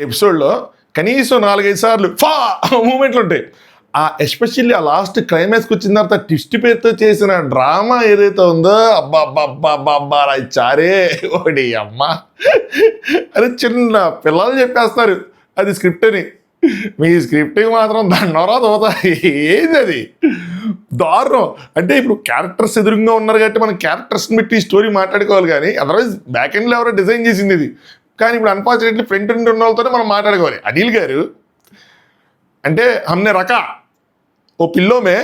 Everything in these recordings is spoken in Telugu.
ఎపిసోడ్లో కనీసం 4-5 సార్లు మూమెంట్లు ఉంటాయి. ఎస్పెషల్లీ ఆ లాస్ట్ క్లైమాక్స్కి వచ్చిన తర్వాత ట్విస్ట్ పేరుతో చేసిన డ్రామా ఏదైతే ఉందో అబ్బా చారే ఒకటి అమ్మ అరే చిన్న పిల్లలు చెప్పేస్తారు అది స్క్రిప్ట్ అని. మీ స్క్రిప్ట్కి మాత్రం దండవరా తోతా ఏంది అది దారుణం. అంటే ఇప్పుడు క్యారెక్టర్స్ ఎదురుగా ఉన్నారు కాబట్టి మనం క్యారెక్టర్స్ని పెట్టి స్టోరీ మాట్లాడుకోవాలి, కానీ అదర్వైజ్ బ్యాక్ ఎండ్లో ఎవరో డిజైన్ చేసింది ఇది. కానీ ఇప్పుడు అన్ఫార్చునేట్లీ ఫ్రంట్ ఎండ్ ఉన్న వాళ్ళతోనే మనం మాట్లాడుకోవాలి. అనిల్ గారు అంటే हमने रखा ఓ పిల్లో మే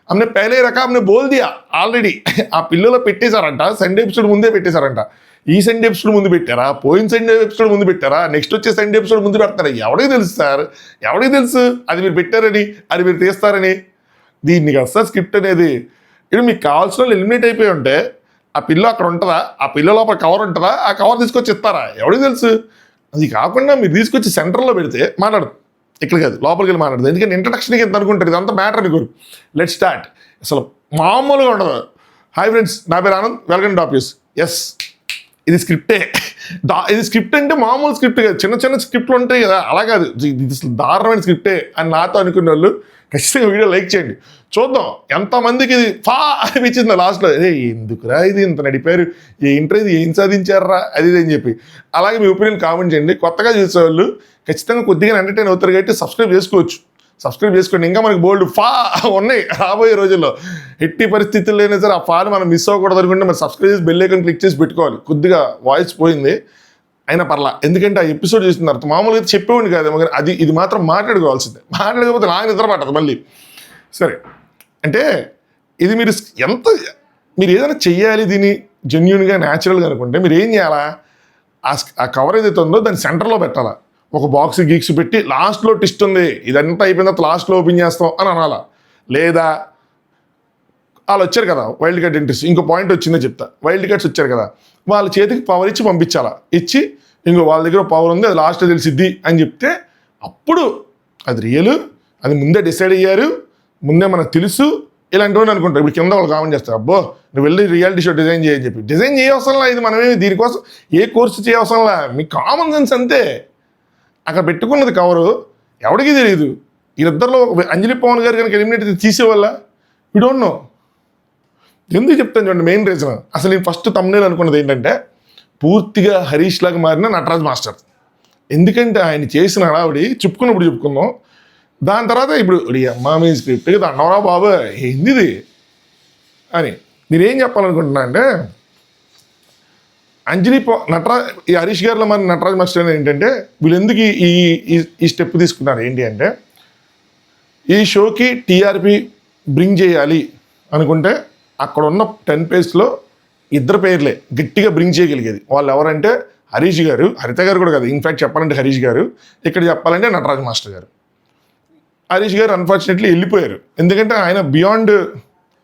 हमने पहले रखा हमने बोल दिया ఆల్రెడీ ఆ పిల్లోలో పెట్టేశారంట. సండే ఎపిసోడ్ ముందే పెట్టేశారంట. ఈ సండే ఎపిసోడ్ ముందు పెట్టారా, పోయిన సండే ఎపిసోడ్ ముందు పెట్టారా, నెక్స్ట్ వచ్చే సండే ఎపిసోడ్ ముందు పెడతారా? ఎవరికి తెలుసు సార్, ఎవరికి తెలుసు అది మీరు పెట్టారని, అది మీరు తీస్తారని? దీన్ని కదా సార్ స్క్రిప్ట్ అనేది. ఇప్పుడు మీకు కావాల్సిన వాళ్ళు ఎలిమినేట్ అయిపోయి ఉంటే ఆ పిల్ల అక్కడ ఉంటుందా, ఆ పిల్ల లోపల కవర్ ఉంటుందా, ఆ కవర్ తీసుకొచ్చి ఇస్తారా? ఎవరికి తెలుసు. అది కాకుండా మీరు తీసుకొచ్చి సెంటర్లో పెడితే మాట్లాడదు, ఇక్కడ కాదు లోపలికి వెళ్ళి మాట్లాడదు. ఎందుకంటే ఇంట్రడక్షన్కి ఎంత అనుకుంటారు, ఇదంతా మ్యాటర్ అనుకోరు. Let start. అసలు మామూలుగా ఉండదు. హాయ్ ఫ్రెండ్స్, నా పేరు Anand, welcome to topics. Yes, ఇది స్క్రిప్టే. ఇది స్క్రిప్ట్ అంటే మామూలు స్క్రిప్ట్ కాదు, చిన్న చిన్న స్క్రిప్ట్లు ఉంటాయి కదా, అలా కాదు. ఇది అసలు దారుణమైన స్క్రిప్టే అని నాతో అనుకునే వాళ్ళు ఖచ్చితంగా వీడియో లైక్ చేయండి. చూద్దాం ఎంతమందికి ఇది అనిపించింది లాస్ట్లో. ఎందుకురా ఇది ఇంత నడిపారు, ఏంట్రా ఇది, ఏం సాధించారా అది ఇది అని చెప్పి. అలాగే మీ ఒపీనియన్ కామెంట్ చేయండి. కొత్తగా చూసేవాళ్ళు ఖచ్చితంగా కొద్దిగా ఎంటర్టైన్ అవుతారు కాబట్టి సబ్స్క్రైబ్ చేసుకోవచ్చు. సబ్స్క్రైబ్ చేసుకోండి. ఇంకా మనకి బోల్డ్ ఉన్నాయి రాబోయే రోజుల్లో. ఎట్టి పరిస్థితుల్లో అయినా సరే ఆ ఫాని మనం మిస్ అవ్వకూడదు అనుకుంటే మరి సబ్స్క్రైబ్ చేసి బెల్ ఐకాన్ క్లిక్ చేసి పెట్టుకోవాలి. కొద్దిగా వాయిస్ పోయింది అయినా పర్లా, ఎందుకంటే ఆ ఎపిసోడ్ చూసిన తర్వాత మామూలుగా చెప్పేవాడిని కాదు, కానీ అది ఇది మాత్రం మాట్లాడుకోవాల్సిందే. మాట్లాడకపోతే నాకు నిద్ర పట్టదు మళ్ళీ. సరే, అంటే ఇది మీరు ఏదైనా చెయ్యాలి దీన్ని జెన్యున్గా న్యాచురల్గా అనుకుంటే మీరు ఏం చేయాలా, ఆ కవర్ ఏదైతే ఉందో దాన్ని సెంటర్లో పెట్టాలా. ఒక బాక్స్ గీక్స్ పెట్టి లాస్ట్లో ట్విస్ట్ ఉంది, ఇదంతా అయిపోయిన తర్వాత లాస్ట్లో ఓపెన్ చేస్తాం అని అనాలా. లేదా వాళ్ళు వచ్చారు కదా వైల్డ్ కార్డ్ ఎంట్రీస్, ఇంకో పాయింట్ వచ్చిందో చెప్తా. వైల్డ్ కార్డ్స్ వచ్చారు కదా, వాళ్ళ చేతికి పవర్ ఇచ్చి పంపించాలా. ఇచ్చి ఇంకో వాళ్ళ దగ్గర పవర్ ఉంది, అది లాస్ట్లో తెలిసిద్ది అని చెప్తే అప్పుడు అది రియల్, అది ముందే డిసైడ్ అయ్యారు, ముందే మనకు తెలుసు ఇలాంటివని అనుకుంటారు. ఇప్పుడు కింద వాళ్ళు కామెంట్ చేస్తారు, అబ్బో నువ్వు వెళ్ళి రియాలిటీ షో డిజైన్ చేయని చెప్పి. డిజైన్ చేయవసరంలా, ఇది మనమేమి దీనికోసం ఏ కోర్సు చేయవసరంలా, మీకు కామన్ సెన్స్ అంతే. అక్కడ పెట్టుకున్నది కవరు ఎవరికి తెలియదు. వీళ్ళిద్దరిలో అంజలి పవన్ గారు కనుక ఎలిమినేట్ తీసేవాళ్ళ వీ డోంట్ నో. ఎందుకు చెప్తాను చూడండి, మెయిన్ రీజన్ అసలు నేను ఫస్ట్ తమ్నేల్ అనుకున్నది ఏంటంటే పూర్తిగా హరీష్ లాగా మారిన నటరాజ్ మాస్టర్. ఎందుకంటే ఆయన చేసిన హడావిడి చెప్పుకుందాం. దాని తర్వాత ఇప్పుడు అమ్మా మీ స్క్రిప్ట్ కదా అన్నవరా బాబు ఏంది అని నేనేం చెప్పాలనుకుంటున్నా అంటే, ఈ హరీష్ గారిలో మరి నటరాజ్ మాస్టర్ ఏంటంటే వీళ్ళు ఎందుకు ఈ స్టెప్ తీసుకున్నారు ఏంటి అంటే, ఈ షోకి టీఆర్పీ బ్రింగ్ చేయాలి అనుకుంటే అక్కడ ఉన్న 10 పేజ్లో 2 పేర్లే గట్టిగా బ్రింగ్ చేయగలిగేది. వాళ్ళు ఎవరంటే హరీష్ గారు, హరిత గారు కూడా కాదు, ఇన్ఫ్యాక్ట్ చెప్పాలంటే హరీష్ గారు, ఇక్కడ చెప్పాలంటే నటరాజ్ మాస్టర్ గారు. హరీష్ గారు అన్ఫార్చునేట్లీ వెళ్ళిపోయారు, ఎందుకంటే ఆయన బియాండ్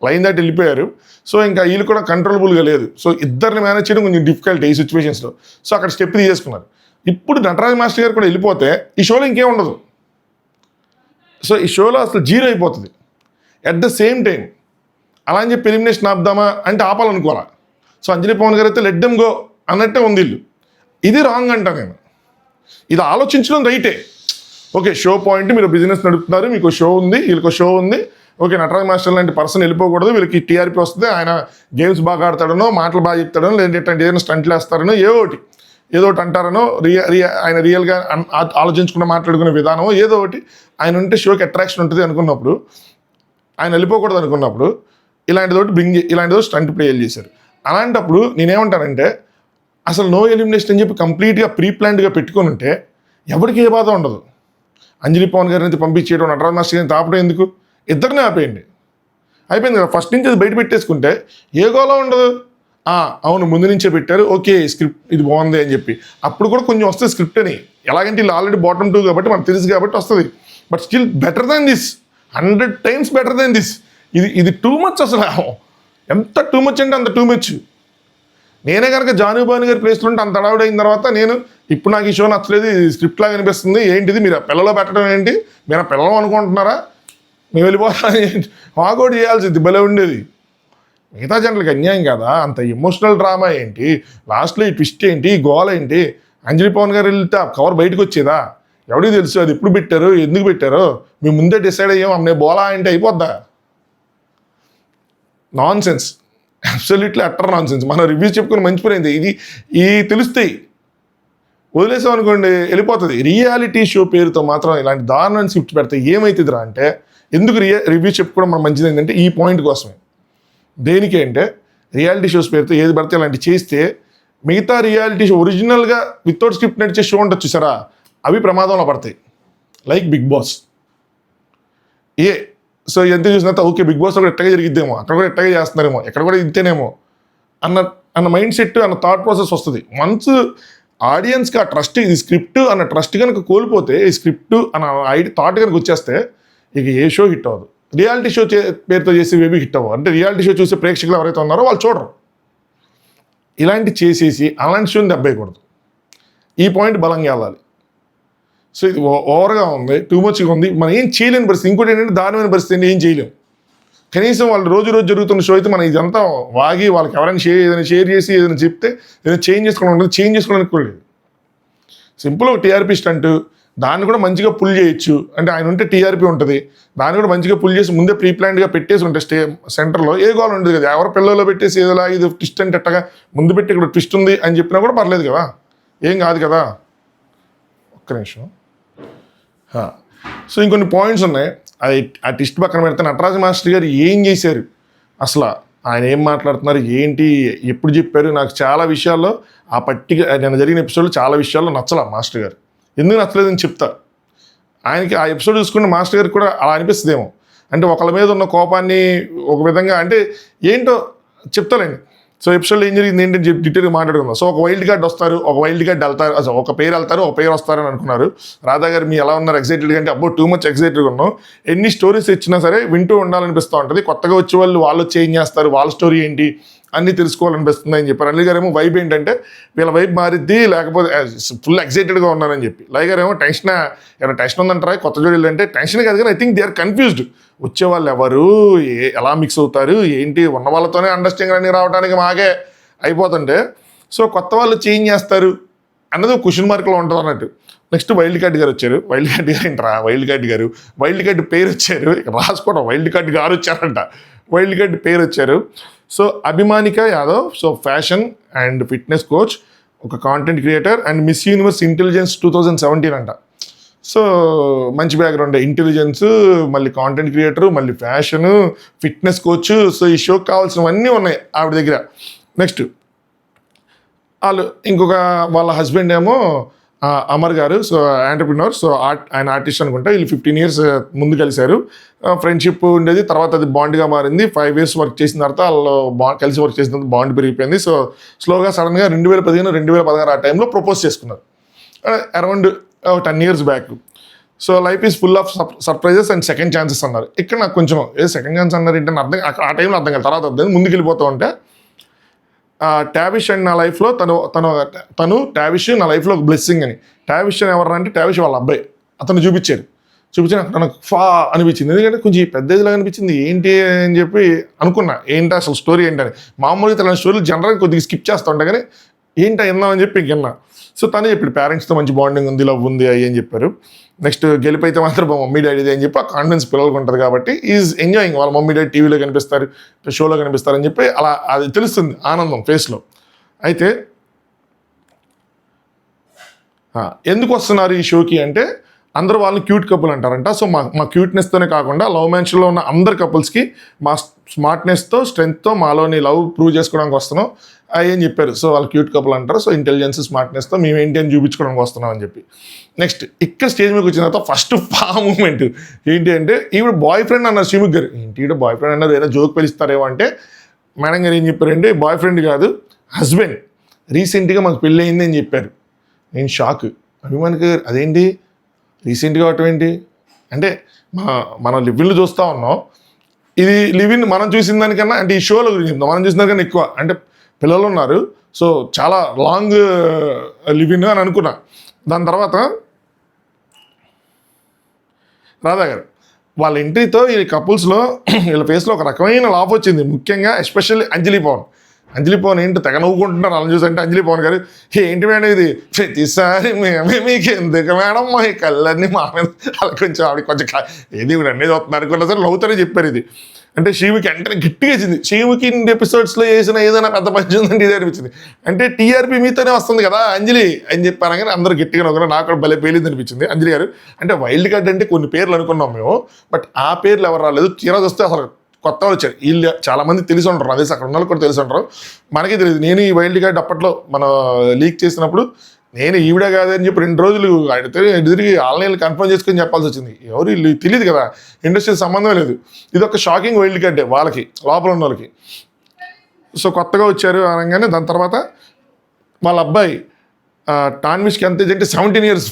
లైన్ దాటి వెళ్ళిపోయారు. సో ఇంకా వీళ్ళు కూడా కంట్రోలబుల్గా లేదు. సో ఇద్దరిని మేనేజ్ చేయడం కొంచెం డిఫికల్ట్ ఈ సిచ్యువేషన్స్లో. సో అక్కడ స్టెప్ తీసుకున్నారు. ఇప్పుడు నటరాజ్ మాస్టర్ గారు కూడా వెళ్ళిపోతే ఈ షోలో ఇంకేం ఉండదు. సో ఈ షోలో అసలు జీరో అయిపోతుంది. అట్ ద సేమ్ టైం అలా అని చెప్పి ఎలిమినేషన్ ఆపుదామా అంటే ఆపాలనుకోవాలా. సో అంజలి పవన్ గారు అయితే లెట్ దెమ్ గో అన్నట్టే ఉంది ఇల్లు. ఇది రాంగ్ అంటా నేను. ఇది ఆలోచించడం రైటే. ఓకే, షో పాయింట్ మీరు బిజినెస్ నడుపుతున్నారు, మీకు షో ఉంది, వీళ్ళకి షో ఉంది. ఓకే, నటరాజ్ మాస్టర్ లాంటి పర్సన్ వెళ్ళిపోకూడదు, వీళ్ళకి టీఆర్పీ వస్తుంది, ఆయన గేమ్స్ బాగా ఆడతాడనో, మాటలు బాగా చెప్తాడనో, లేదంటే ఏదైనా స్టంట్లు వేస్తారనో, ఏదో ఒకటి అంటారనో, ఆయన రియల్గా ఆలోచించుకున్న మాట్లాడుకునే విధానం ఏదో ఒకటి ఆయన ఉంటే షోకి అట్రాక్షన్ ఉంటుంది అనుకున్నప్పుడు, ఆయన వెళ్ళిపోకూడదు అనుకున్నప్పుడు ఇలాంటిదో స్టంట్ ప్లేలు చేశారు. అలాంటప్పుడు నేనేమంటానంటే అసలు నో ఎలిమినేషన్ అని చెప్పి కంప్లీట్గా ప్రీ ప్లాన్డ్గా పెట్టుకొని ఉంటే ఎవరికి ఏ బాధ ఉండదు. అంజలి పవన్ గారిని అయితే పంపించేయడం, నటరాజ్ మాస్టర్ గారిని తాపడం ఎందుకు, ఇద్దరినే ఆపేయండి, అయిపోయింది కదా. ఫస్ట్ నుంచి అది బయట పెట్టేసుకుంటే ఏ గోలా ఉండదు. అవును ముందు నుంచే పెట్టారు, ఓకే స్క్రిప్ట్ ఇది బాగుంది అని చెప్పి అప్పుడు కూడా కొంచెం వస్తుంది స్క్రిప్ట్ అని. ఎలాగంటే వీళ్ళు ఆల్రెడీ బాటమ్ 2 కాబట్టి మనకు తెలుసు కాబట్టి వస్తుంది. But still better than this, 100 times better than this. ఇది టూ మచ్. అసలు ఎంత టూ మచ్ అంటే అంత టూ మచ్. నేనే కనుక జానుబాను గారి ప్లేస్లో ఉంటే అంత అడవుడు అయిన తర్వాత ఇప్పుడు నాకు ఈ షో నచ్చలేదు, స్క్రిప్ట్ లాగా అనిపిస్తుంది, ఏంటిది మీరు పిల్లలో పెట్టడం ఏంటి, మీరు పిల్లలు అనుకుంటున్నారా, మేము వెళ్ళిపోతాను వాకౌట్ చేయాల్సింది భలే ఉండేది. మిగతా జంటలకు అన్యాయం కదా, అంత ఎమోషనల్ డ్రామా ఏంటి, లాస్ట్లో ఈ ట్విస్ట్ ఏంటి, గోల్ ఏంటి, అంజలి పవన్ గారు వెళ్తే ఆ కవర్ బయటకు వచ్చేదా? ఎవరికి తెలుసు అది ఎప్పుడు పెట్టారు, ఎందుకు పెట్టారో? మేము ముందే డిసైడ్ అయ్యాం అమ్మే బోలా అంటే అయిపోద్దా? Nonsense, absolutely utter nonsense. మనం రివ్యూస్ చెప్పుకుని మంచిపోయింది. ఈ తెలుస్తాయి, వదిలేసాం అనుకోండి వెళ్ళిపోతుంది. రియాలిటీ షో పేరుతో మాత్రం ఇలాంటి దారుణాన్ని స్క్రిప్ట్ పెడితే ఏమవుతుందిరా అంటే, ఎందుకు రివ్యూ చెప్పుకోవడం మనం మంచిది ఏంటంటే ఈ పాయింట్ కోసమే. దేనికి అంటే రియాలిటీ షోస్ పేరుతో ఏది పడితే అలాంటి చేస్తే మిగతా రియాలిటీ షో ఒరిజినల్గా వితౌట్ స్క్రిప్ట్ నడిచే షో ఉంటుంది చూసారా, అవి ప్రమాదంలో పడతాయి. Like big boss. సో ఎంత చూసినంత ఓకే బిగ్ బాస్ కూడా ఎట్టగా జరిగిద్దేమో, అక్కడ కూడా ఎట్టగా చేస్తున్నారేమో, ఎక్కడ కూడా ఇంతేనేమో అన్న మైండ్ సెట్, అన్న థాట్ ప్రాసెస్ వస్తుంది. వన్స్ ఆడియన్స్కి ఆ ట్రస్ట్, ఇది స్క్రిప్ట్ అన్న ట్రస్ట్ కనుక కోల్పోతే, ఈ స్క్రిప్ట్ అన్న థాట్ కనుక వచ్చేస్తే ఇక ఏ షో హిట్ అవ్వదు. రియాలిటీ షో పేరుతో చేసి ఏవి హిట్ అవ్వదు. అంటే రియాలిటీ షో చూసే ప్రేక్షకులు ఎవరైతే ఉన్నారో వాళ్ళు చూడరు. ఇలాంటి చేసేసి అలాంటి షోని దెబ్బేయకూడదు. ఈ పాయింట్ బలంగా వెళ్ళాలి. సో ఇది ఓవర్గా ఉంది, టూ మచ్గా ఉంది, మనం ఏం చేయలేని పరిస్థితి. ఇంకోటి ఏంటంటే దారుణమైన పరిస్థితి, ఏం చేయలేం. కనీసం వాళ్ళు రోజు జరుగుతున్న షో అయితే మనం ఇదంతా వాగి వాళ్ళకి ఎవరైనా ఏదైనా షేర్ చేసి ఏదైనా చెప్తే ఏదైనా చేంజ్ చేసుకోవడానికి కూడా లేదు. సింపుల్ ఒక టీఆర్పీ స్టంట్, దాన్ని కూడా మంచిగా పుల్ చేయొచ్చు. అంటే ఆయన ఉంటే టీఆర్పీ ఉంటుంది, దాన్ని కూడా మంచిగా పుల్ చేసి ముందే ప్రీ ప్లాన్డ్గా పెట్టేసి ఉంటే సెంటర్లో ఏ గోల్ ఉండదు కదా. ఎవరి పిల్లల్లో పెట్టేసి ఏదోలా ఇది ట్విస్ట్ అంటే ఎట్టగా ముందు పెట్టి ఇక్కడ ట్విస్ట్ ఉంది అని చెప్పినా కూడా పర్లేదు కదా, ఏం కాదు కదా. ఒక్క నిమిషం. సో ఇంకొన్ని పాయింట్స్ ఉన్నాయి, అది ఆ ట్విస్ట్ పక్కన పెడితే నటరాజ మాస్టర్ గారు ఏం చేశారు, అసలు ఆయన ఏం మాట్లాడుతున్నారు, ఏంటి, ఎప్పుడు చెప్పారు, నాకు చాలా విషయాల్లో ఆ నేను జరిగిన ఎపిసోడ్లో చాలా విషయాల్లో నచ్చలా మాస్టర్ గారు. ఎందుకు నచ్చలేదని చెప్తా. ఆయనకి ఆ ఎపిసోడ్ చూసుకుంటే మాస్టర్ గారికి కూడా అలా అనిపిస్తుందేమో. అంటే ఒకళ్ళ మీద ఉన్న కోపాన్ని ఒక విధంగా అంటే ఏంటో చెప్తానండి. సో ఎపిసోడ్లో ఏం జరిగింది ఏంటని చెప్పి డీటెయిల్గా మాట్లాడుకుందాం. సో ఒక వైల్డ్ కార్డ్ వస్తారు, ఒక వైల్డ్ కార్డ్ వెళ్తారు, అసలు ఒక పేరు వెళ్తారు, ఒక పేరు వస్తారని అనుకున్నారు. రాధా గారు మీ ఎలా ఉన్నారు, ఎక్సైటెడ్గా అంటే అబ్బో టూ మచ్ ఎక్సైటెడ్గా ఉన్నాం. ఎన్ని స్టోరీస్ ఇచ్చినా సరే వింటూ ఉండాలనిపిస్తూ ఉంటుంది. కొత్తగా వచ్చే వాళ్ళు చేంజ్ చేస్తారు, వాళ్ళ స్టోరీ ఏంటి అన్నీ తెలుసుకోవాలనిపిస్తుంది అని చెప్పారు. అనిల్ గారు ఏమో వైబ్ ఏంటంటే వీళ్ళ వైబ్ మారిద్ది, లేకపోతే ఫుల్ ఎక్సైటెడ్గా ఉన్నానని చెప్పి. లై గారు ఏమో ఏమైనా టెన్షన్ ఉందంటారా కొత్త జోడీలు అంటే, టెన్షన్ కాదు కానీ I think they are confused. వచ్చేవాళ్ళు ఎవరు, ఎలా మిక్స్ అవుతారు ఏంటి, ఉన్న వాళ్ళతోనే అండర్స్టాండింగ్ అన్ని రావడానికి మాకే అయిపోతుంటే, సో కొత్త వాళ్ళు చేంజ్ చేస్తారు అన్నది క్వశ్చన్ మార్క్లో ఉంటుంది అన్నట్టు. నెక్స్ట్ వైల్డ్ కార్డ్ గారు వచ్చారు. వైల్డ్ కార్డ్ గారు ఏంట్రా వైల్డ్ కార్డ్ గారు, వైల్డ్ కార్డ్ పేరు వచ్చారు, ఇక రాసుకోవడం వైల్డ్ కార్డ్ గారు వచ్చారంట, వైల్డ్ కార్డ్ పేరు వచ్చారు. So Abhimanika Yadav, so fashion and fitness coach, ఒక content creator and miss universe intelligence 2017 అంట. సో మంచి బ్యాక్గ్రౌండ్, ఇంటెలిజెన్స్, మళ్ళీ కాంటెంట్ క్రియేటరు, మళ్ళీ ఫ్యాషను, ఫిట్నెస్ కోచ్. సో ఈ షోకి కావాల్సినవన్నీ ఉన్నాయి ఆవిడ దగ్గర. నెక్స్ట్ ఇంకొక వాళ్ళ హస్బెండ్ ఏమో అమర్ గారు, సో ఆంటర్ప్రినర్, సో ఆయన ఆర్టిస్ట్ అనుకుంటా. వీళ్ళు 15 years ముందు కలిశారు, ఫ్రెండ్షిప్ ఉండేది, తర్వాత అది బాండ్గా మారింది. 5 years వర్క్ చేసిన తర్వాత వాళ్ళు కలిసి వర్క్ చేసిన తర్వాత బాండ్ పెరిగిపోయింది. సో స్లోగా సడన్గా 2015, 2016 ఆ టైంలో ప్రపోజ్ చేసుకున్నారు, around 10 years back. So life is full of surprises and second chances అన్నారు. ఇక్కడ నాకు కొంచెం సెకండ్ ఛాన్స్ అన్నారు ఏంటని అర్థం, ఆ టైంలో అర్థం కాదు, తర్వాత అర్థం. ముందుకు వెళ్ళిపోతూ ఉంటే టావిష్ అండ్ నా లైఫ్లో తను టావిష్ నా లైఫ్లో ఒక బ్లెస్సింగ్ అని. టావిష్ అని ఎవరు అంటే టావిష్ వాళ్ళ అబ్బాయి. అతను చూపించి నాకు అనిపించింది, ఎందుకంటే కొంచెం పెద్ద ఏజ్లాగా అనిపించింది. ఏంటి అని చెప్పి అనుకున్నా, ఏంటి అసలు స్టోరీ ఏంటని. మామూలుగా తన స్టోరీలు జనరల్గా కొద్దిగా స్కిప్ చేస్తూ ఉంటాయి, కానీ ఏంటో విందామని చెప్పి విన్నా. సో తనే చెప్పాడు పేరెంట్స్తో మంచి బాండింగ్ ఉంది, లవ్ ఉంది అయ్యి అని చెప్పారు. నెక్స్ట్ గెలిపైతే మాత్రం మా మమ్మీ డాడీది అని చెప్పి ఆ కాన్ఫిడెన్స్ పిల్లలకు ఉంటుంది కాబట్టి ఈజ్ ఎంజాయింగ్. వాళ్ళ మమ్మీ డాడీ టీవీలో కనిపిస్తారు, షోలో కనిపిస్తారని చెప్పి అలా అది తెలుస్తుంది ఆనందం ఫేస్లో. అయితే ఎందుకు వస్తున్నారు ఈ షోకి అంటే అందరూ వాళ్ళని క్యూట్ కపుల్ అంటారంట. సో మా క్యూట్నెస్తోనే కాకుండా లవ్ మ్యాన్స్లో ఉన్న అందరు కపుల్స్కి మా స్మార్ట్నెస్తో స్ట్రెంగ్త్తో మాలోని లవ్ ప్రూవ్ చేసుకోవడానికి వస్తున్నాం అని చెప్పారు. సో వాళ్ళు క్యూట్ కపుల్ అంటారు. సో ఇంటెలిజెన్స్ స్మార్ట్నెస్తో మేము ఏంటి అని చూపించుకోవడానికి వస్తున్నాం అని చెప్పి. నెక్స్ట్ ఇక్కడ స్టేజ్ మీదకి వచ్చిన తర్వాత ఫస్ట్ మూమెంట్ ఏంటి అంటే ఈవిడ బాయ్ ఫ్రెండ్ అన్నారు శ్రీముఖ్ గారు. ఏంటి ఈవిడ బాయ్ ఫ్రెండ్ అన్నారు, ఏదైనా జోక్ పిలుస్తారేమో అంటే మేడం గారు ఏం చెప్పారంటే బాయ్ ఫ్రెండ్ కాదు హస్బెండ్, రీసెంట్గా మాకు పెళ్ళి అయింది అని చెప్పారు. నేను షాక్. అభిమానికి అదేంటి రీసెంట్గా అవటం ఏంటి అంటే మనం లివిన్లు చూస్తూ ఉన్నాం, ఇది లివిన్ మనం చూసిన దానికన్నా అంటే ఈ షోలో మనం చూసిన దానికన్నా ఎక్కువ అంటే పిల్లలు ఉన్నారు. సో చాలా లాంగ్ లివిన్ అని అనుకున్నా. దాని తర్వాత రాధా గారు వాళ్ళ ఎంట్రీతో ఈ కపుల్స్లో వీళ్ళ ఫేస్లో ఒక రకమైన లాఫ్ వచ్చింది. ముఖ్యంగా ఎస్పెషల్లీ అంజలి అంజలి పవన్ ఏంటి తెగ నవ్వుకుంటున్నారు అలా చూసి. అంటే అంజలి పవన్ గారు, ఏంటి మేడం ఇది ప్రతిసారి మేమే మీకు ఎందుకు మేడం మా ఈ కళ్ళన్నీ మా మీద అలా కొంచెం ఆవిడ కొంచెం ఏది ఇప్పుడు అన్నీ చూస్తున్నారు అనుకున్నా సరే నవ్వుతానే చెప్పారు ఇది. అంటే శ్రీముఖి అంటే గట్టిగా ఇచ్చింది. శ్రీముఖి ఇన్ని ఎపిసోడ్స్లో చేసిన ఏదైనా పెద్ద మంచి ఉందంటే ఇదే అనిపించింది. అంటే టీఆర్పీ మీతోనే వస్తుంది కదా అంజలి అని చెప్పాను, కానీ అందరూ గట్టిగా నవ్వుకున్నారు. నాకు కూడా భలే పేలింది అనిపించింది అంజలి గారు. అంటే వైల్డ్ కార్డ్ అంటే కొన్ని పేర్లు అనుకున్నాం మేము, బట్ ఆ పేర్లు ఎవరు రాలేదు. తీరా వస్తే అసలు కొత్త వాళ్ళు వచ్చారు. వీళ్ళు చాలా మంది తెలిసి ఉంటారు, అదే అక్కడ ఉన్న వాళ్ళు కూడా తెలిసి ఉంటారు, మనకి తెలియదు. నేను ఈ వైల్డ్ కార్డ్ అప్పట్లో మన లీక్ చేసినప్పుడు నేను ఈవిడ కాదని చెప్పి 2 రోజులు తిరిగి ఆన్లైన్ కన్ఫర్మ్ చేసుకొని చెప్పాల్సి వచ్చింది. ఎవరు వీళ్ళు తెలియదు కదా, ఇండస్ట్రీకి సంబంధం లేదు. ఇది ఒక షాకింగ్ వైల్డ్ కార్డే వాళ్ళకి, లోపల ఉన్న వాళ్ళకి. సో కొత్తగా వచ్చారు అనగానే దాని తర్వాత వాళ్ళ అబ్బాయి టాన్విష్కి ఎంత ఏజ్ అంటే 17 years.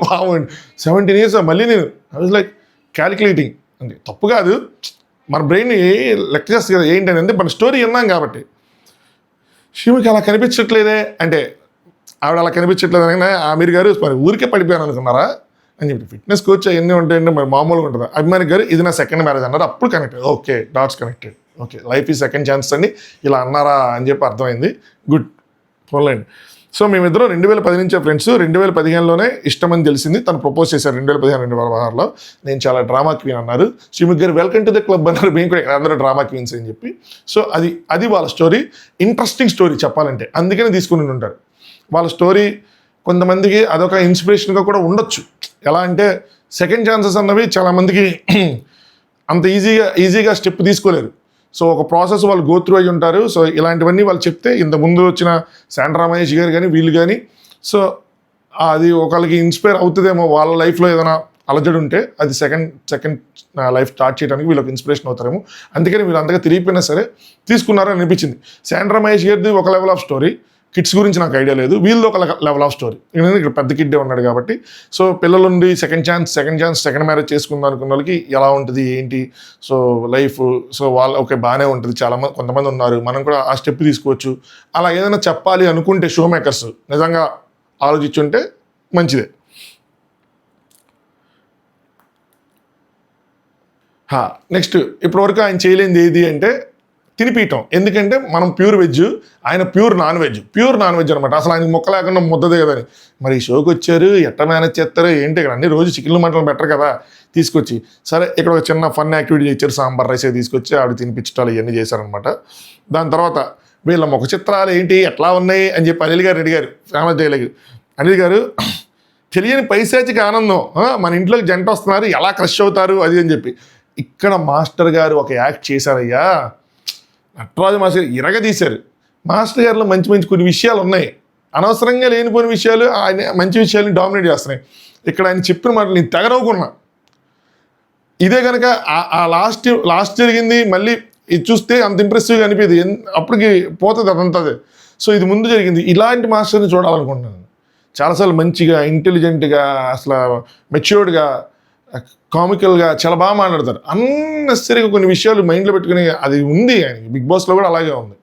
బాగుంది 17 years. మళ్ళీ నేను ఐ వాజ్ లైక్ క్యాలిక్యులేటింగ్, అంటే తప్పు కాదు, మన బ్రెయిన్ లెక్క చేస్తుంది కదా ఏంటి అని. మన స్టోరీ విన్నాం కాబట్టి శివుకి అలా కనిపించట్లేదే అంటే ఆవిడ అలా కనిపించట్లేదు అనగానే ఆమీర్ గారు మరి ఊరికే పడిపోయాను అనుకున్నారా అని చెప్పి, ఫిట్నెస్ కోచ్ అవన్నీ ఉంటాయంటే మరి మామూలుగా ఉంటుందా. అభిమాని గారు ఇది నా సెకండ్ మ్యారేజ్ అన్నారు. అప్పుడు connected, okay dots connected, okay life ఈ సెకండ్ ఛాన్స్ అండి ఇలా అన్నారా అని చెప్పి అర్థమైంది. గుడ్ పోన్లేండి. సో మేమిద్దరం 2010 నుంచే ఫ్రెండ్స్. 2015లోనే ఇష్టమని తెలిసింది. తను ప్రపోజ్ చేశారు 2015-2016లో. నేను చాలా డ్రామా క్వీన్ అన్నారు. శ్రీముఖి గారు వెల్కమ్ టు ద క్లబ్ అన్నారు. మేము కూడా అందరూ డ్రామా క్వీన్స్ అని చెప్పి. సో అది వాళ్ళ స్టోరీ, ఇంట్రెస్టింగ్ స్టోరీ చెప్పాలంటే, అందుకనే తీసుకుని ఉంటారు వాళ్ళ స్టోరీ. కొంతమందికి అదొక ఇన్స్పిరేషన్గా కూడా ఉండొచ్చు. ఎలా అంటే సెకండ్ ఛాన్సెస్ అన్నవి చాలామందికి అంత ఈజీగా స్టెప్ తీసుకోలేరు. సో ఒక ప్రాసెస్ వాళ్ళు గో త్రూ అయ్యి ఉంటారు. సో ఇలాంటివన్నీ వాళ్ళు చెప్తే ఇంత ముందు వచ్చిన శాండ్రా మహేష్ గారు కానీ వీళ్ళు కానీ, సో అది ఒకళ్ళకి ఇన్స్పైర్ అవుతుందేమో వాళ్ళ లైఫ్లో ఏదైనా అలజడి ఉంటే, అది సెకండ్ లైఫ్ స్టార్ట్ చేయడానికి వీళ్ళకి ఇన్స్పిరేషన్ అవుతారేమో. అందుకని వీళ్ళు అంతగా తిరిగిపోయినా సరే తీసుకున్నారని అనిపించింది. శాండ్రా మహేష్ గారిది ఒక లెవెల్ ఆఫ్ స్టోరీ, కిడ్స్ గురించి నాకు ఐడియా లేదు. వీళ్ళు ఒక లెవెల్ ఆఫ్ స్టోరీ. ఇక్కడ పెద్ద కిడ్డే ఉన్నాడు కాబట్టి, సో పిల్లలుండి సెకండ్ సెకండ్ మ్యారేజ్ చేసుకుందాం అనుకున్న వాళ్ళకి ఎలా ఉంటుంది ఏంటి, సో లైఫ్, సో వాళ్ళు ఓకే బాగానే ఉంటుంది, కొంతమంది ఉన్నారు, మనం కూడా ఆ స్టెప్ తీసుకోవచ్చు. అలా ఏదైనా చెప్పాలి అనుకుంటే షో మేకర్స్ నిజంగా ఆలోచించుంటే మంచిదే. నెక్స్ట్ ఇప్పటివరకు ఆయన చేయలేనిది ఏది అంటే తినిపీయటం. ఎందుకంటే మనం ప్యూర్ వెజ్, ఆయన ప్యూర్ నాన్ వెజ్ అనమాట. అసలు ఆయన మొక్క లేకుండా ముద్దదే కదని. మరి ఈ షోకి వచ్చారు, ఎట్లా మేనేజ్ చేస్తారో ఏంటి, ఇక్కడ అన్ని రోజు చికెన్లు మటన్లు బెటర్ కదా తీసుకొచ్చి. సరే ఇక్కడ ఒక చిన్న ఫన్ యాక్టివిటీ చేశారు, సాంబార్ రైస్ తీసుకొచ్చి ఆవిడ తినిపించటాలు ఇవన్నీ చేశారనమాట. దాని తర్వాత వీళ్ళ ముఖ చిత్రాలు ఏంటి ఎట్లా ఉన్నాయి అని చెప్పి అనిల్ గారు అడిగారు, ఫేమస్ డైలాగ్. అనిల్ గారు తెలియని పైశాచిక ఆనందం, మన ఇంట్లోకి జంట వస్తున్నారు ఎలా క్రష్ అవుతారు అది అని చెప్పి. ఇక్కడ మాస్టర్ గారు ఒక యాక్ట్ చేశారయ్యా, నటరాజు మాస్టర్ ఇరగదీశారు. మాస్టర్ గారిలో మంచి కొన్ని విషయాలు ఉన్నాయి, అనవసరంగా లేనిపోయిన విషయాలు ఆయన మంచి విషయాలను డామినేట్ చేస్తున్నాయి. ఇక్కడ ఆయన చెప్పిన మాటలు నేను తెగనవ్వుకున్నా. ఇదే కనుక ఆ లాస్ట్ జరిగింది మళ్ళీ ఇది చూస్తే అంత ఇంప్రెసివ్గా అనిపించదు, అప్పటికి పోతుంది అదంతదే. సో ఇది ముందు జరిగింది, ఇలాంటి మాస్టర్ని చూడాలనుకుంటున్నాను. చాలాసార్లు మంచిగా ఇంటెలిజెంట్గా అసలు మెచ్యూర్డ్గా కామికల్గా చాలా బాగా మాట్లాడతారు. అన్నెసరీగా కొన్ని విషయాలు మైండ్లో పెట్టుకుని అది ఉంది ఆయనకి. బిగ్ బాస్లో కూడా అలాగే ఉంది.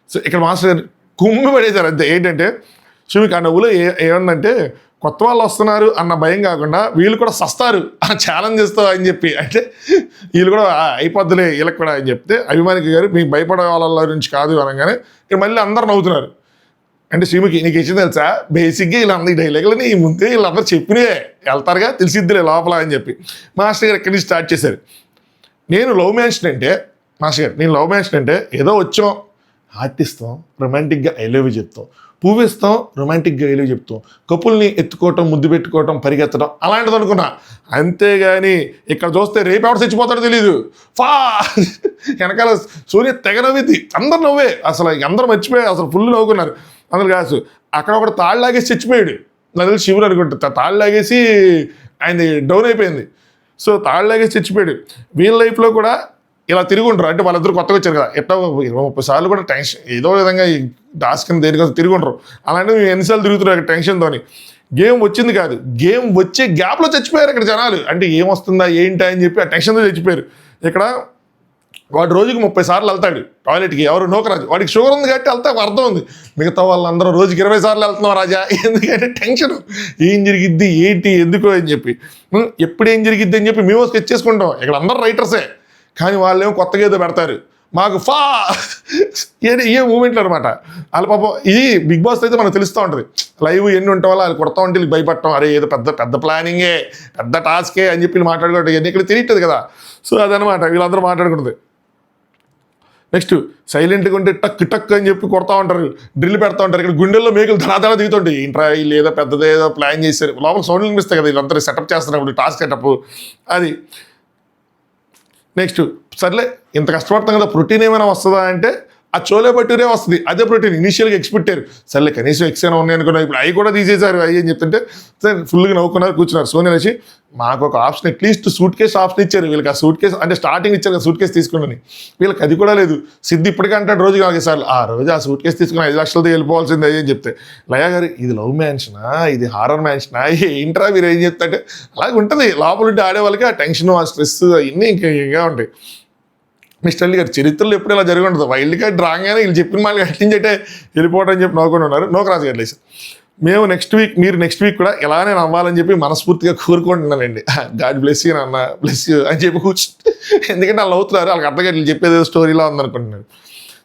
సో ఇక్కడ మాస్టర్ గారు కుమ్మి పడేశారు అంతే. ఏంటంటే శివుకి ఆ నవ్వులో ఏమందంటే కొత్త వాళ్ళు వస్తున్నారు అన్న భయం కాకుండా వీళ్ళు కూడా సస్తారు ఛాలెంజ్ చేస్తావు అని చెప్పి, అంటే వీళ్ళు కూడా అయిపోద్దులే వీళ్ళకి కూడా అని చెప్తే, అభిమానికి గారు మీకు భయపడే వాళ్ళ నుంచి కాదు అనగానే ఇక్కడ మళ్ళీ అందరు నవ్వుతున్నారు. అంటే శ్రీముఖి నీకు ఇచ్చింది తెలుసా, బేసిక్గా ఇలా అందరి డైలాగులు నీ ముందే వీళ్ళందరూ చెప్పినే వెళ్తారుగా తెలిసిద్దిలే లోపల అని చెప్పి మాస్టర్ గారు ఎక్కడి నుంచి స్టార్ట్ చేశారు. నేను లవ్ మ్యాన్షన్ అంటే ఏదో వచ్చాం ఆర్టిస్తాం, రొమాంటిక్గా ఐ లవ్ యూ చెప్తాం, పువ్విస్తాం, రొమాంటిక్గా ఐ లవ్ చెప్తాం, కపుల్ని ఎత్తుకోవటం, ముద్దు పెట్టుకోవటం, పరిగెత్తడం అలాంటిది అనుకున్నా. అంతేగాని ఇక్కడ చూస్తే రేపు ఎవరు చచ్చిపోతాడో తెలీదు, వెనకాల సూర్య తెగ నవ్వింది, అందరు నవ్వే, అసలు అందరూ మర్చిపోయి అసలు ఫుల్ నవ్వుకున్నారు. అందరు కాదు అక్కడ ఒకటి తాళ్ళు లాగేసి చచ్చిపోయాడు, నదులు శివుడు అనుకుంటా, తాళ్ళు లాగేసి ఆయనది డౌన్ అయిపోయింది. సో తాళ్ళు లాగేసి చచ్చిపోయాడు. వీళ్ళ లైఫ్లో కూడా ఇలా తిరుగుంటారు. అంటే వాళ్ళిద్దరు కొత్తగా వచ్చారు కదా, ఎట్లా 20-30 సార్లు కూడా టెన్షన్ ఏదో విధంగా ఈ టాస్క్ కింద దేనికోసం తిరుగుంటారు. అలాంటివి ఎన్నిసార్లు తిరుగుతున్నారు టెన్షన్తోని. గేమ్ వచ్చింది కాదు, గేమ్ వచ్చే గ్యాప్లో చచ్చిపోయారు ఇక్కడ జనాలు. అంటే ఏమొస్తుందా ఏంటా అని చెప్పి ఆ టెన్షన్తో చచ్చిపోయారు. ఇక్కడ వాడు రోజుకి 30 సార్లు వెళ్తాడు టాయిలెట్కి, ఎవరు నోకరాజు, వాడికి షుగర్ ఉంది కాబట్టి వెళ్తా అర్థం ఉంది. మిగతా వాళ్ళందరూ రోజుకి 20 సార్లు వెళ్తున్నాం రాజా, ఎందుకంటే టెన్షన్ ఏం జరిగిద్ది ఏంటి ఎందుకో అని చెప్పి, ఎప్పుడు ఏం జరిగిద్ది అని చెప్పి మేము స్కెచ్ చేసుకుంటాం. ఇక్కడ అందరూ రైటర్సే, కానీ వాళ్ళేమో కొత్తగా ఏదో పెడతారు. మాకు ఫా ఏ మూమెంట్లు అనమాట. వాళ్ళ పాపం ఇది బిగ్ బాస్ అయితే మనకు తెలుస్తూ ఉంటుంది. లైవ్ ఎన్ని ఉండటం వల్ల వాళ్ళు కొడతా ఉంటే భయపడటం, అరే ఏదో పెద్ద పెద్ద ప్లానింగే, పెద్ద టాస్కే అని చెప్పి మాట్లాడుకోవడం ఇవన్నీ ఇక్కడ తెలియట్లేదు కదా. సో అదనమాట వీళ్ళందరూ మాట్లాడుకుంటుంది. నెక్స్ట్ సైలెంట్గా ఉంటే టక్ టక్ అని చెప్పి కొడతా ఉంటారు, డ్రిల్ పెడతా ఉంటారు. ఇక్కడ గుండెల్లో మేకులు ధనాధన దిగుతుంటాయి. ఇంట్రా వీళ్ళు ఏదో పెద్దదేదో ప్లాన్ చేశారు, లోపల సౌండ్లు వినిపిస్తాయి కదా వీళ్ళందరూ సెటప్ చేస్తున్నప్పుడు, టాస్క్ సెటప్ అది. నెక్స్ట్ సర్లే ఇంత కష్టపడతాం కదా, ప్రోటీన్ ఏమైనా వస్తుందా అంటే ఆ చోలే భటూరే వస్తుంది, అదే ప్రోటీన్ ఇనీషియల్గా ఎక్స్పెక్ట్ అయ్యారు. సర్లే కనీసం ఎక్స్ అయినా ఉన్నాయి అనుకున్నారు, ఇప్పుడు అవి కూడా తీసేశారు. అవి అని చెప్తుంటే సరే ఫుల్గా నవ్వుకున్నారు, కూర్చున్నారు. సోనియా వచ్చి మాకు ఒక option at least suit case option ఇచ్చారు వీళ్ళకి. ఆ సూట్ కేసు అంటే స్టార్టింగ్ ఇచ్చారు కదా సూట్ కేసు తీసుకుని, వీళ్ళకి అది కూడా లేదు. సిద్ధి ఇప్పటికే అంటాడు రోజు 4 సార్లు, ఆ రోజు ఆ సూట్ కేసు తీసుకుని 5 లక్షలతో వెళ్ళిపోవాల్సింది అని చెప్తే, లయా గారు ఇది లవ్ మ్యాన్షనా, ఇది హారర్ మ్యాన్షనా, ఏంట్రా మీరు ఏం చెప్తాంటే అలాగే ఉంటుంది. లోపల ఉంటే ఆడే వాళ్ళకి ఆ టెన్షన్, ఆ స్ట్రెస్ అవన్నీ ఇంకా ఉంటాయి. మిస్టర్ అల్లి గారు చరిత్రలో ఎప్పుడు ఇలా జరిగి ఉంటుంది, వైల్డ్ కార్డ్ రాగానే వీళ్ళు చెప్పిన మళ్ళీ అట్టించటే వెళ్ళిపోవడం అని చెప్పి నవ్వుకొని ఉన్నారు. నోకరాజు గారు లేసి మేము మీరు నెక్స్ట్ వీక్ కూడా ఇలానే నవ్వాలని చెప్పి మనస్ఫూర్తిగా కోరుకుంటున్నానండి. గాడ్ బ్లెస్ యూ నాన్న, బ్లెస్ యూ అని చెప్పి ఎందుకంటే వాళ్ళు అవుతున్నారు, వాళ్ళకి అర్థంగా వీళ్ళు చెప్పేది స్టోరీలో ఉందనుకుంటున్నారు.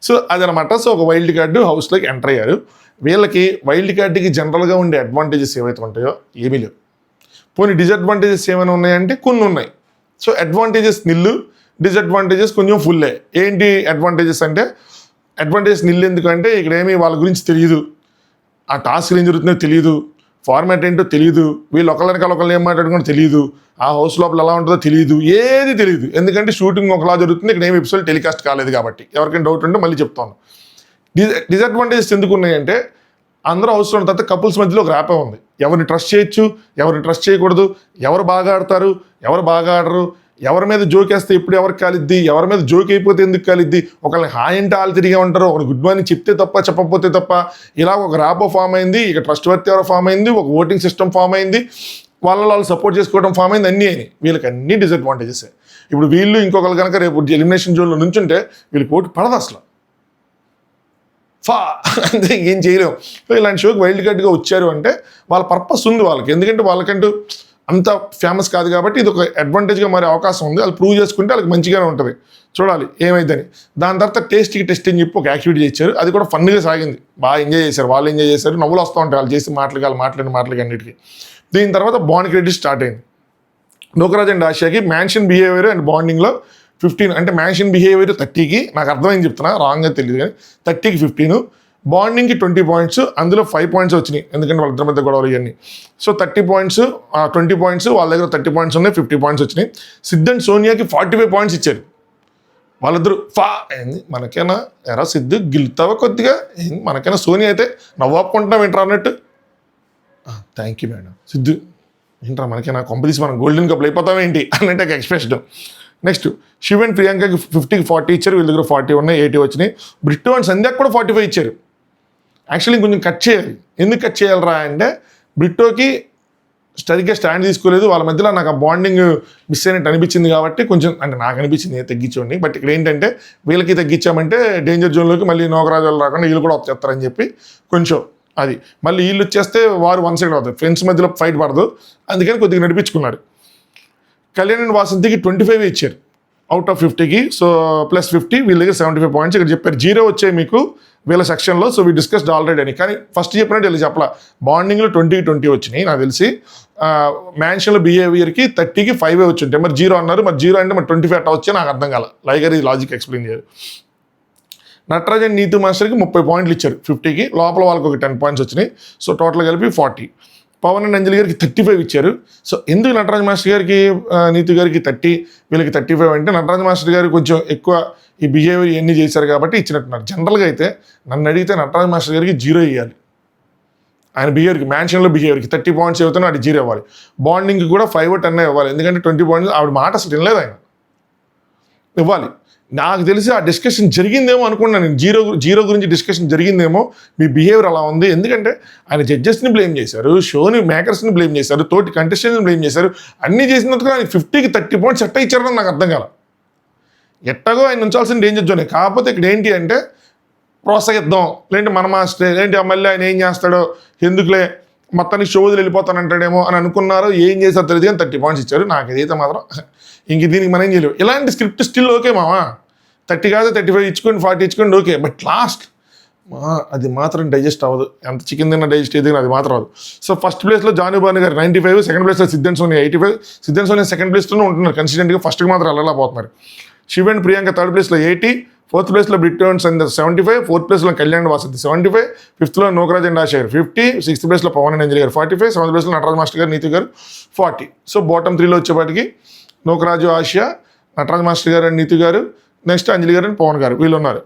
సో అదనమాట. సో ఒక వైల్డ్ కార్డు హౌస్లోకి ఎంటర్ అయ్యారు. వీళ్ళకి వైల్డ్ కార్డుకి జనరల్గా ఉండే అడ్వాంటేజెస్ ఏవైతే ఉంటాయో ఏమీ లేవు. పోనీ డిసడ్వాంటేజెస్ ఏమైనా ఉన్నాయంటే కొన్ని ఉన్నాయి. సో అడ్వాంటేజెస్ నిల్లు, డిసడ్వాంటేజెస్ కొంచెం ఫుల్లే. ఏంటి అడ్వాంటేజెస్ అంటే, అడ్వాంటేజెస్ నిల్లు ఎందుకంటే ఇక్కడ ఏమీ వాళ్ళ గురించి తెలియదు, ఆ టాస్క్లు ఏం జరుగుతుందో తెలియదు, ఫార్మాట్ ఏంటో తెలియదు, వీళ్ళు ఒకళ్ళని ఏం మాట్లాడుకుంటో తెలియదు, ఆ హౌస్ లోపల ఎలా ఉంటుందో తెలియదు, ఏది తెలియదు. ఎందుకంటే షూటింగ్ ఒకలా జరుగుతుంది, ఇక్కడ ఏమి ఎపిసోడ్ టెలికాస్ట్ కాలేదు కాబట్టి. ఎవరికైనా డౌట్ ఉంటే మళ్ళీ చెప్తాను. డిసడ్వాంటేజెస్ ఎందుకు ఉన్నాయంటే, అందరూ హౌస్లో ఉన్న తర్వాత కపుల్స్ మధ్యలో ఒక ర్యాపే ఉంది. ఎవరిని ట్రస్ట్ చేయొచ్చు, ఎవరిని ట్రస్ట్ చేయకూడదు, ఎవరు బాగా ఆడతారు, ఎవరు బాగా ఆడరు, ఎవరి మీద జోక్ వేస్తే ఎప్పుడు ఎవరికి కాలిద్ది, ఎవరి మీద జోక్ అయిపోతే ఎందుకు కాలిద్ది, ఒకళ్ళని హాయ్ అంటే వాళ్ళు తిరిగే ఉంటారు, ఒకరు గుడ్ మార్నింగ్ చెప్తే తప్ప చెప్పకపోతే తప్ప, ఇలా ఒక ర్యాపో ఫామ్ అయింది, ఇక ట్రస్ట్ వర్త్ ఎవరో ఫామ్ అయింది, ఒక ఓటింగ్ సిస్టమ్ ఫామ్ అయింది, వాళ్ళు సపోర్ట్ చేసుకోవడం ఫామ్ అయింది, అన్నీ అయినాయి. వీళ్ళకి అన్ని డిసడ్వాంటేజెస్. ఇప్పుడు వీళ్ళు ఇంకొకరు కనుక రేపు ఎలిమినేషన్ జోన్లో నుంచుంటే వీళ్ళకి ఓటు పడదు అసలు, అంతే, ఏం చేయలేము. సో ఇలాంటి షోకి వైల్డ్ కార్డ్గా వచ్చారు అంటే వాళ్ళ పర్పస్ ఉంది వాళ్ళకి, ఎందుకంటే వాళ్ళకంటూ అంత ఫేమస్ కాదు కాబట్టి ఇది ఒక అడ్వాంటేజ్గా మారే అవకాశం ఉంది. వాళ్ళు ప్రూవ్ చేసుకుంటే వాళ్ళకి మంచిగానే ఉంటుంది, చూడాలి ఏమైందని. దాని తర్వాత టెస్ట్ అని చెప్పి ఒక యాక్టివిటీ చేశారు, అది కూడా ఫన్గా సాగింది, బాగా ఎంజాయ్ చేశారు, వాళ్ళు ఎంజాయ్ చేశారు, నవ్వులు వస్తూ ఉంటాయి వాళ్ళు చేసి మాట్లాడిన మాటలకి అన్నిటికీ. దీని తర్వాత బాండ్ క్రెడిట్ స్టార్ట్ అయింది. నోకరాజ్ అండ్ ఆసియాకి మ్యాన్షన్ బిహేవియర్ అండ్ బాండింగ్లో 15, అంటే మ్యాన్షన్ బిహేవియర్ 30కి, నాకు అర్థమైంది చెప్తున్నా, రాంగ్గా తెలియదు కానీ 30కి 15, బాండింగ్కి 20 పాయింట్స్, అందులో 5 పాయింట్స్ వచ్చినాయి ఎందుకంటే వాళ్ళిద్దరి మధ్య గొడవలు ఇవన్నీ. సో 30 పాయింట్స్, 20 పాయింట్స్, వాళ్ళ దగ్గర 30 పాయింట్స్ ఉన్నాయి, 50 పాయింట్స్ వచ్చినాయి. సిద్ధు అండ్ సోనియాకి 45 పాయింట్స్ ఇచ్చారు. వాళ్ళిద్దరు మనకైనా ఎరా సిద్ధు గెలుతావా కొద్దిగా, మనకైనా సోనియా అయితే నవ్వాపుకుంటున్నాం ఏంట్రా అన్నట్టు. Thank you madam. సిద్ధు ఏంట్రా మనకైనా కంపెనీస్ మనం గోల్డెన్ కప్లు అయిపోతామేంటి అన్నట్టు ఒక ఎక్స్ప్రెషన్. నెక్స్ట్ శివ్ అండ్ ప్రియాంకకి 50కి 40 ఇచ్చారు, వీళ్ళ దగ్గర 40 ఉన్నాయి, 80 వచ్చినాయి. బ్రిట్టో అండ్ సంధ్యాకి కూడా 45 ఇచ్చారు. యాక్చువల్లీ కొంచెం కట్ చేయాలి. ఎందుకు కట్ చేయాలరా అంటే, బ్రిట్టోకి సరిగ్గా స్టాండ్ తీసుకోలేదు, వాళ్ళ మధ్యలో నాకు ఆ బాండింగ్ మిస్ అయినట్టు అనిపించింది కాబట్టి కొంచెం, అంటే నాకు అనిపించింది తగ్గించండి. బట్ ఇక్కడ ఏంటంటే వీళ్ళకి తగ్గించామంటే డేంజర్ జోన్లోకి మళ్ళీ నోకరాజు వాళ్ళు రాకుండా వీళ్ళు కూడా వచ్చేస్తారని చెప్పి కొంచెం అది, మళ్ళీ వీళ్ళు వచ్చేస్తే వారు వన్ సైడ్ అవుతారు, ఫ్రెండ్స్ మధ్యలో ఫైట్ పడదు, అందుకని కొద్దిగా నడిపించుకున్నారు. కళ్యాణ్ అండ్ వాసంతికి 25 ఇచ్చారు అవుట్ ఆఫ్ 50కి. సో ప్లస్ 50, వీళ్ళ దగ్గర 75 పాయింట్స్. ఇక్కడ చెప్పారు 0 వచ్చాయి మీకు వీళ్ళ సెక్షన్లో. సో వీ డిస్కస్డ్ ఆల్రెడీ అని, కానీ ఫస్ట్ చెప్పినట్టు వీళ్ళు చెప్పలా. బాండింగ్లో 20 వచ్చినాయి నాకు తెలిసి, మ్యాన్షన్లో బిహేవియర్కి 30కి 5 వచ్చి ఉంటాయి. మరి 0 అన్నారు, మరి 0 అంటే మరి 25 అట్టా వచ్చి నాకు అర్థం కాల. లైగర్ ఈ లాజిక్ ఎక్స్ప్లెయిన్ చేయాలి. నటరాజ్ అండ్ నీతు మాస్టర్కి 30 పాయింట్లు ఇచ్చారు 50కి, లోపల వాళ్ళకి ఒక 10 పాయింట్స్ వచ్చినాయి. సో టోటల్ కలిపి 40. పవన్ అండ్ అంజలి గారికి 35 ఇచ్చారు. సో ఎందుకు నటరాజ్ మాస్టర్ గారికి నీతు గారికి 30, వీళ్ళకి 35 అంటే నటరాజ్ మాస్టర్ గారు కొంచెం ఎక్కువ ఈ బిహేవియర్ ఇవన్నీ చేశారు కాబట్టి ఇచ్చినట్టున్నారు. జనరల్గా అయితే నన్ను అడిగితే నటరాజ్ మాస్టర్ గారికి 0 ఇవ్వాలి. ఆయన బిహేవియర్కి, మ్యాన్షన్లో బిహేవియర్కి 30 పాయింట్స్ అవుతాను, అది 0 ఇవ్వాలి. బాండింగ్కి కూడా 5 or 10 ఇవ్వాలి, ఎందుకంటే 20 పాయింట్స్ ఆవిడ మాట అసలు వినలేదు, ఆయన ఇవ్వాలి. నాకు తెలిసి ఆ డిస్కషన్ జరిగిందేమో అనుకున్నాను నేను, జీరో గురించి డిస్కషన్ జరిగిందేమో, మీ బిహేవియర్ అలా ఉంది. ఎందుకంటే ఆయన జడ్జెస్ని బ్లేమ్ చేశారు, షోని మేకర్స్ని బ్లేమ్ చేశారు, తోటి కంటెస్టెంట్ని బ్లేమ్ చేశారు, అన్నీ చేసినందుకు ఆయన 50కి 30 పాయింట్స్ ఎట్టా ఇచ్చారని నాకు అర్థం కాల. ఎట్టగో ఆయన ఉంచాల్సిన డేంజర్ జోనే. కాకపోతే ఇక్కడ ఏంటి అంటే ప్రోత్సహిద్దాం, లేదంటే మన మాస్టర్ ఏంటి మళ్ళీ ఆయన ఏం చేస్తాడో ఎందుకులే మొత్తానికి షో వదిలి వెళ్ళిపోతానంటాడేమో అని అనుకున్నారు. ఏం చేశారు తెలియదు కానీ 30 పాయింట్స్ ఇచ్చారు. నాకు ఏదైతే మాత్రం ఇంక దీనికి మనం ఏం చేయలేవు. ఇలాంటి స్క్రిప్ట్ స్టిల్ ఓకే మావా, 30 కాదు 35 ఇచ్చుకోండి, 40 ఇచ్చుకోండి, ఓకే. బట్ లాస్ట్ అది మాత్రం డైజెస్ట్ అవ్వదు. ఎంత చికెన్ తిన్నా డైజెస్ట్ అయితే అది మాత్రం అవ్వదు. సో ఫస్ట్ ప్లేస్లో జానీ బాను గారు 95, సెకండ్ ప్లేస్లో సిద్ధన్ సోని 85. సిద్ధన్ సోని సెకండ్ ప్లేస్లోనే ఉంటున్నారు కన్సిస్టెంట్గా, ఫస్ట్కి మాత్రం వెళ్ళలేకపోతున్నారు. శివ్ అండ్ ప్రియాంక థర్డ్ ప్లేస్లో 80, ఫోర్త్ ప్లేస్లో బ్రిటోన్స్ అండ్ 75, ఫోర్త్ ప్లేస్లో కళ్యాణ్ వాసంతి 75, ఫిఫ్త్లో నోకరాజ్ అండ్ ఆశయర్ 50, సిక్స్త్ ప్లేస్లో పవన్ అండ్ అంజలి గారు 45, సెవెంత్ ప్లేస్లో నటరాజ్ మాస్టర్ గారు, నీతి గారు 40. సో బాటమ్ 3లో వచ్చేపాటికి నోకరాజు, ఆసియా, నటరాజ్ మాస్టర్ గారు అండ్ నీతి గారు, నెక్స్ట్ అంజలి గారు అండ్ పవన్ గారు వీళ్ళు ఉన్నారు.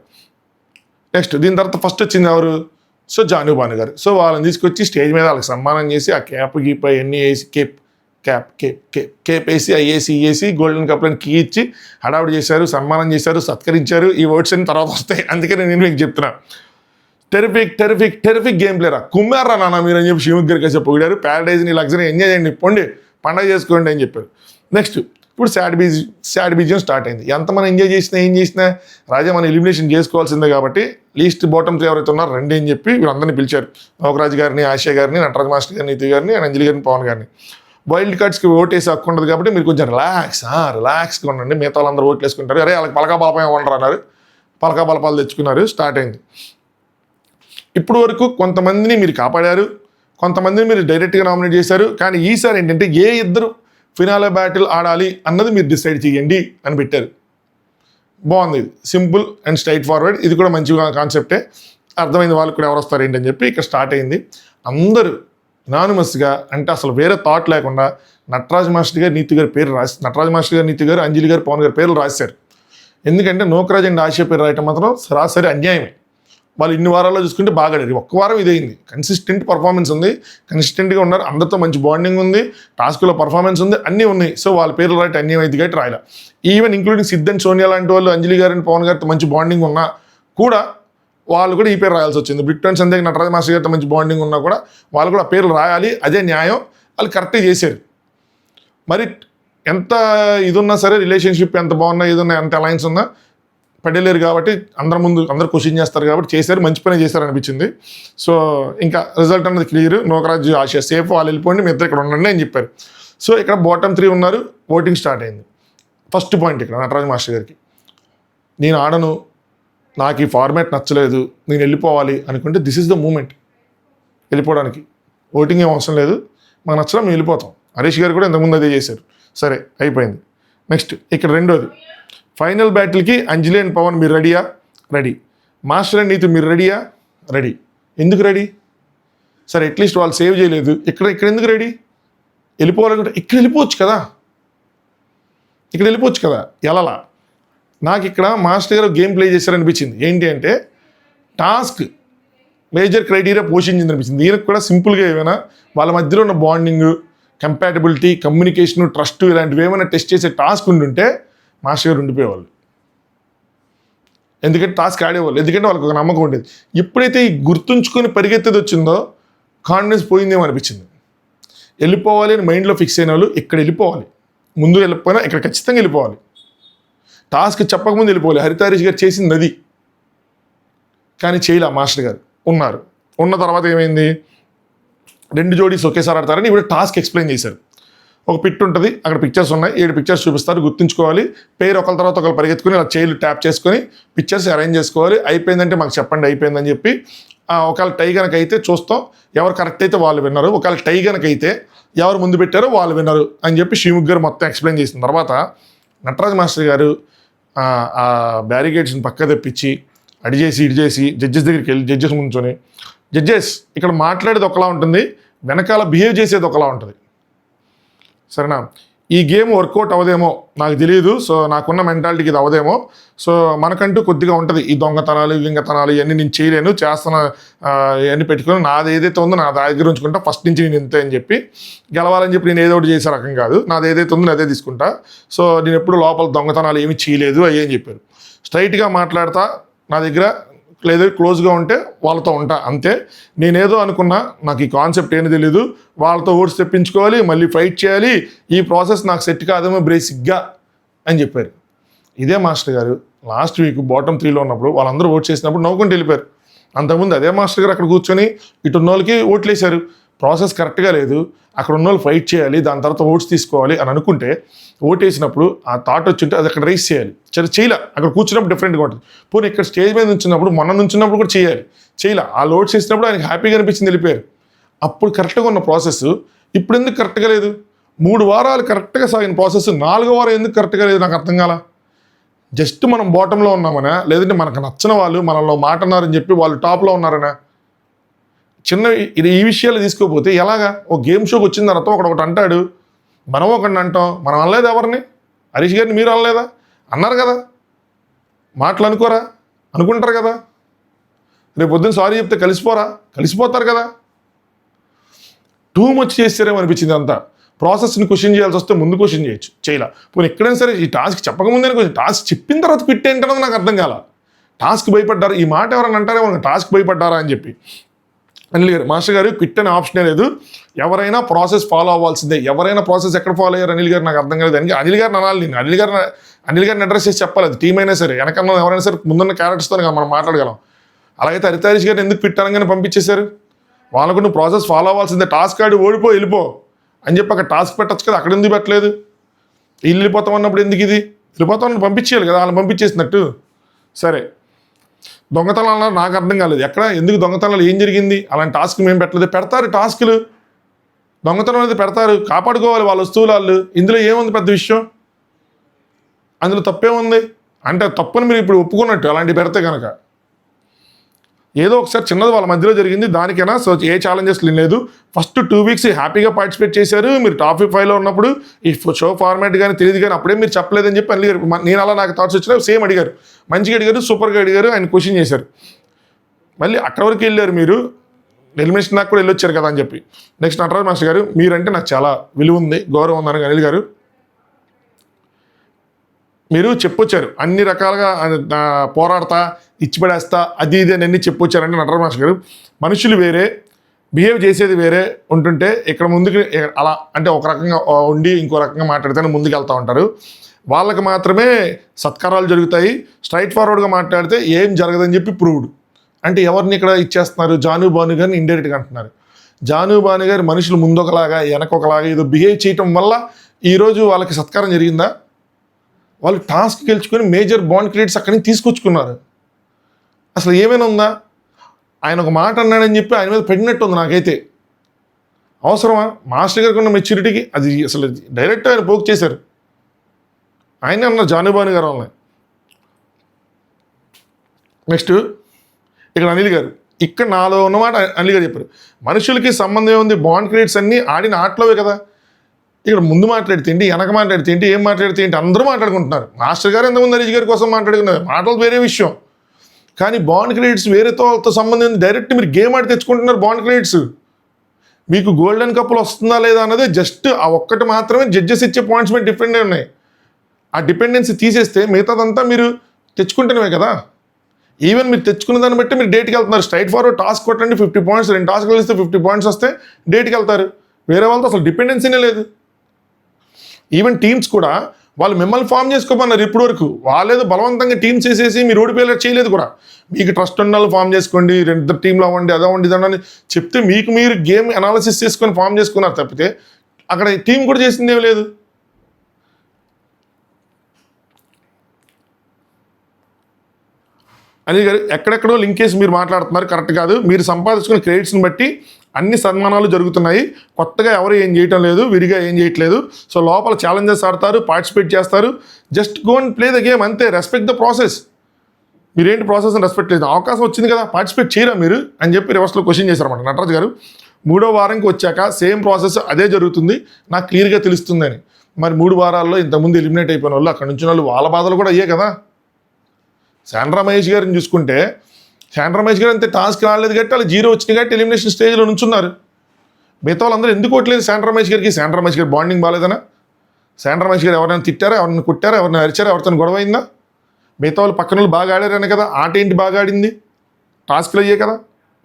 నెక్స్ట్ దీని తర్వాత ఫస్ట్ వచ్చింది ఎవరు? సో జానీ బాను గారు. సో వాళ్ళని తీసుకొచ్చి స్టేజ్ మీద వాళ్ళకి సన్మానం చేసి ఆ క్యాప్ గీప్ అవన్నీ వేసి కేప్ వేసి ఐఏసి గోల్డెన్ కప్లను కీ ఇచ్చి హడావుడి చేశారు, సన్మానం చేశారు, సత్కరించారు. ఈ వర్డ్స్ అన్ని తర్వాత వస్తాయి, అందుకే నేను మీకు చెప్తున్నా. టెరిఫిక్ గేమ్ ప్లేరా, కుమ్మారా నాన్న మీరు అని చెప్పి శివుగ్ గారికి చెప్పి పొగిడారు. ప్యారడైజ్ని లగ్జరీ ఎంజాయ్ చేయండి, పొండి పండగ చేసుకోండి అని చెప్పారు. నెక్స్ట్ ఇప్పుడు సాడ్ బీజియం స్టార్ట్ అయింది. ఎంతమంది ఎంజాయ్ చేసినా ఏం చేసినా రాజా మనం ఎలిమినేషన్ చేసుకోవాల్సిందే కాబట్టి లీస్ట్ బాటమ్ 3 ఎవరైతే ఉన్నారో రండి అని చెప్పి వీళ్ళందరినీ పిలిచారు. నోకరాజు గారిని, ఆశయ గారిని, నటరాజ్ మాస్టర్ గారిని, నీతి గారిని, అంజలి గారిని, పవన్ గారిని. వైల్డ్ కార్డ్స్కి ఓటేసి హక్కు ఉండదు కాబట్టి మీరు కొంచెం రిలాక్స్గా ఉండండి, మిగతా వాళ్ళందరూ ఓట్లు వేసుకుంటారు. అరే వాళ్ళకి పలకా బలపం ఉండరు అన్నారు, పలకా బలపాలు తెచ్చుకున్నారు, స్టార్ట్ అయింది. ఇప్పుడు వరకు కొంతమందిని మీరు కాపాడారు, కొంతమందిని మీరు డైరెక్ట్గా నామినేట్ చేశారు. కానీ ఈసారి ఏంటంటే ఏ ఇద్దరు ఫినాలే బ్యాటిల్ ఆడాలి అన్నది మీరు డిసైడ్ చేయండి అని పెట్టారు. బాగుంది, ఇది సింపుల్ అండ్ స్ట్రైట్ ఫార్వర్డ్. ఇది కూడా మంచి కాన్సెప్టే, అర్థమైంది వాళ్ళకి కూడా ఎవరు వస్తారు ఏంటని చెప్పి ఇక్కడ స్టార్ట్ అయింది. అందరూ అనానిమస్గా అంటే అసలు వేరే థాట్ లేకుండా నటరాజ్ మాస్టర్ గారు, నీతి గారి పేరు రాసి, నటరాజ్ మాస్టర్ గారు, నీతి గారు, అంజలి గారు, పవన్ గారి పేర్లు రాశారు. ఎందుకంటే నోకరాజ్ అండ్ ఆశయ పేరు రాయటం మాత్రం సరాసరి అన్యాయమే. వాళ్ళు ఇన్ని వారాల్లో చూసుకుంటే బాగా ఆడారు. ఒక్క వారం ఇదైంది, కన్సిస్టెంట్ పర్ఫార్మెన్స్ ఉంది, కన్సిస్టెంట్గా ఉన్నారు, అందరితో మంచి బాండింగ్ ఉంది, టాస్క్లో పర్ఫార్మెన్స్ ఉంది, అన్నీ ఉన్నాయి. సో వాళ్ళ పేర్లు రాయటం అన్యాయం అయింది కాబట్టి రాయలే. ఈవెన్ ఇంక్లూడింగ్ సిద్ధన్, సోనియా లాంటి వాళ్ళు, అంజలి గారు అండ్ పవన్ గారితో మంచి బాండింగ్ ఉన్నా కూడా వాళ్ళు కూడా ఈ పేరు రాయాల్సి వచ్చింది. బ్రిటన్స్ అంతే నటరాజ్ మాస్టర్ గారితో మంచి బాండింగ్ ఉన్నా కూడా వాళ్ళు కూడా ఆ పేర్లు రాయాలి, అదే న్యాయం. వాళ్ళు కరెక్ట్గా చేశారు. మరి ఎంత ఇది ఉన్నా సరే, రిలేషన్షిప్ ఎంత బాగున్నా, ఏదన్నా ఎంత అలయన్స్ ఉన్నా పడలేరు కాబట్టి అందరు క్వశ్చన్ చేస్తారు కాబట్టి చేశారు, మంచి పని చేశారు అనిపించింది. సో ఇంకా రిజల్ట్ అన్నది క్లియర్. నోకరాజ్, ఆశయ సేఫ్, వాళ్ళు వెళ్ళిపోండి, మీ ఇద్దరు ఇక్కడ ఉండండి అని చెప్పారు. సో ఇక్కడ బాటమ్ 3 ఉన్నారు, ఓటింగ్ స్టార్ట్ అయింది. ఫస్ట్ పాయింట్ ఇక్కడ నటరాజ్ మాస్టర్ గారికి, నేను ఆడను, నాకు ఈ ఫార్మాట్ నచ్చలేదు, నేను వెళ్ళిపోవాలి అనుకుంటే దిస్ ఈజ్ ద మూమెంట్ వెళ్ళిపోవడానికి. ఓటింగ్ ఏం అవసరం లేదు, మాకు నచ్చడం మేము వెళ్ళిపోతాం. హరీష్ గారు కూడా ఇంతకుముందు అదే చేశారు. సరే అయిపోయింది. నెక్స్ట్ ఇక్కడ రెండోది, ఫైనల్ బ్యాటిల్కి అంజలి అండ్ పవన్ మీరు రెడీయా? రెడీ. మాస్టర్ అండ్ నీతి మీరు రెడీయా? రెడీ. ఎందుకు రెడీ? సరే అట్లీస్ట్ వాళ్ళు సేవ్ చేయలేదు, ఇక్కడ ఎందుకు రెడీ? వెళ్ళిపోవాలనుకుంటే ఇక్కడ వెళ్ళిపోవచ్చు కదా, ఎలా? నాకు ఇక్కడ మాస్టర్ గారు గేమ్ ప్లే చేశారనిపించింది. ఏంటి అంటే టాస్క్ మేజర్ క్రైటీరియా పోషించింది అనిపించింది. దీనికి కూడా సింపుల్గా ఏమైనా వాళ్ళ మధ్యలో ఉన్న బాండింగ్, కంపాటబిలిటీ, కమ్యూనికేషన్, ట్రస్ట్ ఇలాంటివి ఏమైనా టెస్ట్ చేసే టాస్క్ ఉండుంటే మాస్టర్ గారు ఉండిపోయేవాళ్ళు. ఎందుకంటే టాస్క్ ఆడేవాళ్ళు, ఎందుకంటే వాళ్ళకి ఒక నమ్మకం ఉండేది. ఎప్పుడైతే ఈ గుర్తుంచుకొని పరిగెత్తేది వచ్చిందో కాన్ఫిడెన్స్ పోయిందేమో అనిపించింది. వెళ్ళిపోవాలి అని మైండ్లో ఫిక్స్ అయిన వాళ్ళు ఇక్కడ వెళ్ళిపోవాలి, ముందు వెళ్ళిపోయినా ఇక్కడ ఖచ్చితంగా వెళ్ళిపోవాలి. టాస్క్ చెప్పకముందు వెళ్ళిపోవాలి. హరితారీష్ గారు చేసింది అది, కానీ చేయలే. మాస్టర్ గారు ఉన్న తర్వాత ఏమైంది, 2 జోడీస్ ఒకేసారి ఆడతారని ఇప్పుడు టాస్క్ ఎక్స్ప్లెయిన్ చేశారు. ఒక పిట్ ఉంటుంది, అక్కడ పిక్చర్స్ ఉన్నాయి, 7 పిక్చర్స్ చూపిస్తారు, గుర్తుంచుకోవాలి. పేరు ఒకరి తర్వాత ఒకరు పరిగెత్తుకుని ఇలా చైర్లు ట్యాప్ చేసుకొని పిక్చర్స్ అరేంజ్ చేసుకోవాలి. అయిపోయిందంటే మాకు చెప్పండి అయిపోయిందని చెప్పి. ఒకవేళ టై కనుక అయితే చూస్తాం, ఎవరు కరెక్ట్ అయితే వాళ్ళు విన్నారు, ఒకవేళ టై కనుక అయితే ఎవరు ముందు పెట్టారో వాళ్ళు విన్నారు అని చెప్పి శ్రీముఖ్ గారు మొత్తం ఎక్స్ప్లెయిన్ చేసిన తర్వాత నటరాజ్ మాస్టర్ గారు ఆ బ్యారికేడ్స్ని పక్క తెప్పించి ఇటు చేసి జడ్జెస్ దగ్గరికి వెళ్ళి జడ్జెస్ ముంచుని, జడ్జెస్ ఇక్కడ మాట్లాడేది ఒకలా ఉంటుంది, వెనకాల బిహేవ్ చేసేది ఒకలా ఉంటుంది, సరేనా? ఈ గేమ్ వర్కౌట్ అవ్వదేమో నాకు తెలియదు, సో నాకున్న మెంటాలిటీకి ఇది అవ్వదేమో, సో మనకంటూ కొద్దిగా ఉంటుంది ఈ దొంగతనాలు లింగతనాలు ఇవన్నీ నేను చేయలేను, చేస్తున్న ఇవన్నీ పెట్టుకుని నాది ఏదైతే ఉందో నా దగ్గర ఉంచుకుంటా, ఫస్ట్ నుంచి నేను ఇంతే అని చెప్పి గెలవాలని చెప్పి నేను ఏదో ఒకటి చేసే రకం కాదు, నాది ఏదైతే ఉందో అదే తీసుకుంటా, సో నేను ఎప్పుడు లోపల దొంగతనాలు ఏమీ చేయలేదు అయ్యి అని చెప్పారు. స్ట్రైట్గా మాట్లాడతా, నా దగ్గర లేదా క్లోజ్గా ఉంటే వాళ్ళతో ఉంటా అంతే, నేనేదో అనుకున్నా, నాకు ఈ కాన్సెప్ట్ ఏమీ తెలీదు, వాళ్ళతో ఓట్స్ తెప్పించుకోవాలి, మళ్ళీ ఫైట్ చేయాలి, ఈ ప్రాసెస్ నాకు సెట్ కాదేమో బేసిక్గా అని చెప్పారు. ఇదే మాస్టర్ గారు లాస్ట్ వీక్ బాటమ్ 3లో ఉన్నప్పుడు వాళ్ళందరూ ఓట్ చేసినప్పుడు నవ్వుకుంటూ వెళ్ళిపోయారు. అంతకుముందు అదే మాస్టర్ గారు అక్కడ కూర్చొని ఇటున్న వాళ్ళకి ఓట్లు వేశారు, ప్రాసెస్ కరెక్ట్గా లేదు, అక్కడ ఉన్న వాళ్ళు ఫైట్ చేయాలి, దాని తర్వాత ఓట్స్ తీసుకోవాలి అని అనుకుంటే ఓట్ వేసినప్పుడు ఆ థాట్ వచ్చింటే అది అక్కడ రైస్ చేయాలి. చేయలే, అక్కడ కూర్చున్నప్పుడు డిఫరెంట్గా ఉంటుంది. పోనీ ఇక్కడ స్టేజ్ మీద నుంచున్నప్పుడు నుంచున్నప్పుడు కూడా చేయలే. ఆ ఓట్స్ వేసినప్పుడు ఆయనకి హ్యాపీగా అనిపించింది, వెళ్ళిపోయారు. అప్పుడు కరెక్ట్గా ఉన్న ప్రాసెస్ ఇప్పుడు ఎందుకు కరెక్ట్గా లేదు? 3 వారాలు కరెక్ట్గా సాగిన ప్రాసెస్ 4వ వారం ఎందుకు కరెక్ట్గా లేదు? నాకు అర్థం కాల. జస్ట్ మనం బాటంలో ఉన్నామనా, లేదంటే మనకు నచ్చిన వాళ్ళు మనలో మాట అన్నారని చెప్పి వాళ్ళు టాప్లో ఉన్నారనా? చిన్న ఈ విషయాలు తీసుకోకపోతే ఎలాగా? ఒక గేమ్ షోకి వచ్చిన తర్వాత ఒకటి అంటాడు, మనం ఒకటి అంటాం. మనం అనలేదు ఎవరిని? హరీష్ గారిని మీరు అనలేదా? అన్నారు కదా, మాటలు అనుకోరా? అనుకుంటారు కదా. రేపు పొద్దున్న సారీ చెప్తే కలిసిపోతారు కదా. టూ మచ్ చేస్తారేమో అనిపించింది అంతా. ప్రాసెస్ని క్వశ్చన్ చేయాల్సి వస్తే ముందు క్వశ్చన్ చేయలే. పోనీ ఎక్కడైనా సరే ఈ టాస్క్ చెప్పకముందే క్వశ్చన్, టాస్క్ చెప్పిన తర్వాత క్విట్ ఏంటన్నది నాకు అర్థం కాల. టాస్క్ భయపడ్డారు, ఈ మాట ఎవరైనా అంటారేమో టాస్క్ భయపడ్డారా అని చెప్పి. అనిల్ గారు, మాస్టర్ గారు క్విట్ అనే ఆప్షనే లేదు, ఎవరైనా ప్రాసెస్ ఫాలో అవ్వాల్సిందే. ఎవరైనా ప్రాసెస్ ఎక్కడ ఫాలో అయ్యారు అనిల్ గారు నాకు అర్థం కాలేదు. దానికి అనిల్ గారిని అనాలి, నేను అనిల్ గారిని అడ్రస్ చేసి చెప్పాలి. అది టీం అయినా సరే, వెనకన్నా ఎవరైనా సరే ముందున్న క్యారెక్టర్స్తో మనం మాట్లాడగలం. అలాగైతే హరితారీష్ గారిని ఎందుకు క్విట్ అనగానే పంపించేశారు? వాళ్ళకు నువ్వు ప్రాసెస్ ఫాలో అవ్వాల్సిందే, టాస్క్ ఆడి వెళ్ళిపో అని చెప్పి అక్కడ టాస్క్ పెట్టచ్చు కదా, అక్కడ ఎందుకు పెట్టలేదు? వెళ్ళిపోతాం అన్నప్పుడు ఎందుకు ఇది? వెళ్ళిపోతామని పంపించేయాలి కదా, వాళ్ళని పంపించేసినట్టు. సరే, దొంగతనాలు నాకు అర్థం కాలేదు. ఎందుకు దొంగతనాలు ఏం జరిగింది? అలాంటి టాస్క్ మేము పెట్టలేదు. పెడతారు టాస్కులు, దొంగతనం అనేది పెడతారు, కాపాడుకోవాలి వాళ్ళ వస్తువులు వాళ్ళు. ఇందులో ఏముంది పెద్ద విషయం? అందులో తప్పేముంది? అంటే తప్పని మీరు ఇప్పుడు ఒప్పుకున్నట్టు అలాంటివి పెడితే కనుక. ఏదో ఒకసారి చిన్నది వాళ్ళ మధ్యలో జరిగింది, దానికైనా సో ఏ ఛాలెంజెస్ లేదు. ఫస్ట్ 2 వీక్స్ హ్యాపీగా పార్టిసిపేట్ చేశారు. మీరు టాప్ 5లో ఉన్నప్పుడు ఈ షో ఫార్మాట్ కానీ తెలియదు కానీ అప్పుడే మీరు చెప్పలేదని చెప్పి అడిగారు. నేను అలా నాకు థాట్స్ వచ్చినా సేమ్ అడిగారు, మంచిగా అడిగారు, సూపర్గా అడిగారు, ఆయన క్వశ్చన్ చేశారు. మళ్ళీ అక్కడి వరకు వెళ్ళారు మీరు, ఎలిమినేషన్ దాకా కూడా వెళ్ళొచ్చారు కదా అని చెప్పి. నెక్స్ట్ నటరాజ్ మాస్టర్ గారు, మీరంటే నాకు చాలా విలువ ఉంది, గౌరవం ఉందని అనిల్ గారు మీరు చెప్పొచ్చారు. అన్ని రకాలుగా పోరాడతా, ఇచ్చిపడేస్తా, అది ఇది అని అన్ని చెప్పొచ్చారంటే నటరాజ్ మాస్టర్ గారు, మనుషులు వేరే, బిహేవ్ చేసేది వేరే ఉంటుంటే ఇక్కడ ముందుకు అలా అంటే ఒక రకంగా ఉండి ఇంకో రకంగా మాట్లాడితేనే ముందుకు వెళ్తూ ఉంటారు. వాళ్ళకి మాత్రమే సత్కారాలు జరుగుతాయి. స్ట్రైట్ ఫార్వర్డ్గా మాట్లాడితే ఏం జరగదని చెప్పి ప్రూవ్డ్. అంటే ఎవరిని ఇక్కడ ఇచ్చేస్తున్నారు? జాను భాను గారిని ఇండైరెక్ట్గా అంటున్నారు. జాను భాను గారు మనుషులు ముందొకలాగా వెనకొకలాగా ఏదో బిహేవ్ చేయటం వల్ల ఈరోజు వాళ్ళకి సత్కారం జరిగిందా? వాళ్ళు టాస్క్ గెలుచుకొని మేజర్ బాండ్ క్రియేట్స్ అక్కడి నుంచి తీసుకొచ్చుకున్నారు. అసలు ఏమైనా ఉందా? ఆయన ఒక మాట అన్నాడని చెప్పి ఆయన మీద పెట్టినట్టు ఉంది నాకైతే. అవసరమా? మాస్టర్ గారికి ఉన్న మెచ్యూరిటీకి అది అసలు డైరెక్ట్ ఆయన పోక్ చేశారు. ఆయనే అన్నారు జానుబాను గారు వాళ్ళని. నెక్స్ట్ ఇక్కడ అనిల్ గారు, ఇక్కడ నాలో ఉన్నమాట అనిల్ గారు చెప్పారు. మనుషులకి సంబంధం ఉంది, బాండ్ క్రియేట్స్ అన్నీ ఆడిన ఆటలోవే కదా. ఇక్కడ ముందు మాట్లాడితే ఏంటి, వెనక మాట్లాడితే ఏంటి, ఏం మాట్లాడితే ఏంటి, అందరూ మాట్లాడుకుంటున్నారు. మాస్టర్ గారు ఎంతమంది హరీష్ గారి కోసం మాట్లాడుకున్నారు, మాటలు వేరే విషయం. కానీ బాండ్ క్రెడిట్స్ వేరేతో వాళ్ళతో సంబంధం ఉంది. డైరెక్ట్ మీరు గేమ్ ఆడి తెచ్చుకుంటున్నారు బాండ్ క్రెడిట్స్. మీకు గోల్డెన్ కప్పులు వస్తుందా లేదా అన్నదే జస్ట్ ఆ ఒక్కటి మాత్రమే జడ్జెస్ ఇచ్చే పాయింట్స్ మీద డిపెండ్ ఉన్నాయి. ఆ డిపెండెన్సీ తీసేస్తే మిగతాదంతా మీరు తెచ్చుకుంటున్నవే కదా. ఈవెన్ మీరు తెచ్చుకున్న దాన్ని బట్టి మీరు డేట్కి వెళ్తున్నారు. స్ట్రైట్ ఫార్వర్డ్ టాస్క్ కొట్టండి 50 పాయింట్స్, 2 టాస్క్లు ఇస్తే 50 పాయింట్స్ వస్తే డేట్కి వెళ్తారు. వేరే వాళ్ళతో అసలు డిపెండెన్సీనే లేదు. ఈవెన్ టీమ్స్ కూడా వాళ్ళు మిమ్మల్ని ఫామ్ చేసుకోమన్నారు ఇప్పటి వరకు. వాళ్ళేదో బలవంతంగా టీమ్స్ చేసేసి మీరు ఓడిపోయేలా చేయలేదు కూడా. మీకు ట్రస్ట్ ఉండాలి, ఫామ్ చేసుకోండి, 2 టీంలు అవ్వండి, అదవ్వండి, ఇదవ్వండి చెప్తే మీకు మీరు గేమ్ అనాలిసిస్ చేసుకొని ఫామ్ చేసుకున్నారు తప్పితే అక్కడ టీం కూడా చేసింది ఏమి లేదు. అనిల్ గారు, ఎక్కడెక్కడో లింకేజ్ మీరు మాట్లాడుతున్నారు, కరెక్ట్ కాదు. మీరు సంపాదించుకున్న క్రెడిట్స్ని బట్టి అన్ని సన్మానాలు జరుగుతున్నాయి. కొత్తగా ఎవరు ఏం చేయటం లేదు, విడిగా ఏం చేయట్లేదు. సో లోపల ఛాలెంజెస్ ఆడతారు, పార్టిసిపేట్ చేస్తారు. Just go and play the game, అంతే. Respect the process. మీరేంటి ప్రాసెస్ని రెస్పెక్ట్ లేదు, అవకాశం వచ్చింది కదా పార్టిసిపేట్ చేయరా మీరు అని చెప్పి రివర్స్లో క్వశ్చన్ చేశారన్నమాట నటరాజ్ గారు. 3వ వారంకి వచ్చాక సేమ్ ప్రాసెస్ అదే జరుగుతుంది, నాకు క్లియర్గా తెలుస్తుందని. మరి 3 వారాల్లో ఇంతకుముందు ఎలిమినేట్ అయిపోయిన వాళ్ళు, అక్కడ నుంచి వాళ్ళు వాళ్ళ బాధలు కూడా అయ్యే కదా. శాండ్రా మహేష్ గారిని చూసుకుంటే, శాండ్రా మహేష్ గారు అంతే టాస్క్ రాలేదు కాబట్టి వాళ్ళు 0 వచ్చినాయి కాబట్టి ఎలిమినేషన్ స్టేజ్లో నుంచున్నారు. మిగతా వాళ్ళందరూ ఎందుకు కొట్టలేదు శాండ్రా మహేష్ గారికి? శాండ్రా మహేష్ గారి బాండింగ్ బాగాలేదనా? శాండ్రా మహేష్ గారు ఎవరైనా తిట్టారా, ఎవరైనా కుట్టారా, ఎవరైనా అరిచారా, ఎవరితో గొడవ అయిందా? మిగతా వాళ్ళు పక్కన వాళ్ళు బాగా ఆడారనే కదా. ఆట ఏంటి బాగా ఆడింది? టాస్క్లు అయ్యే కదా.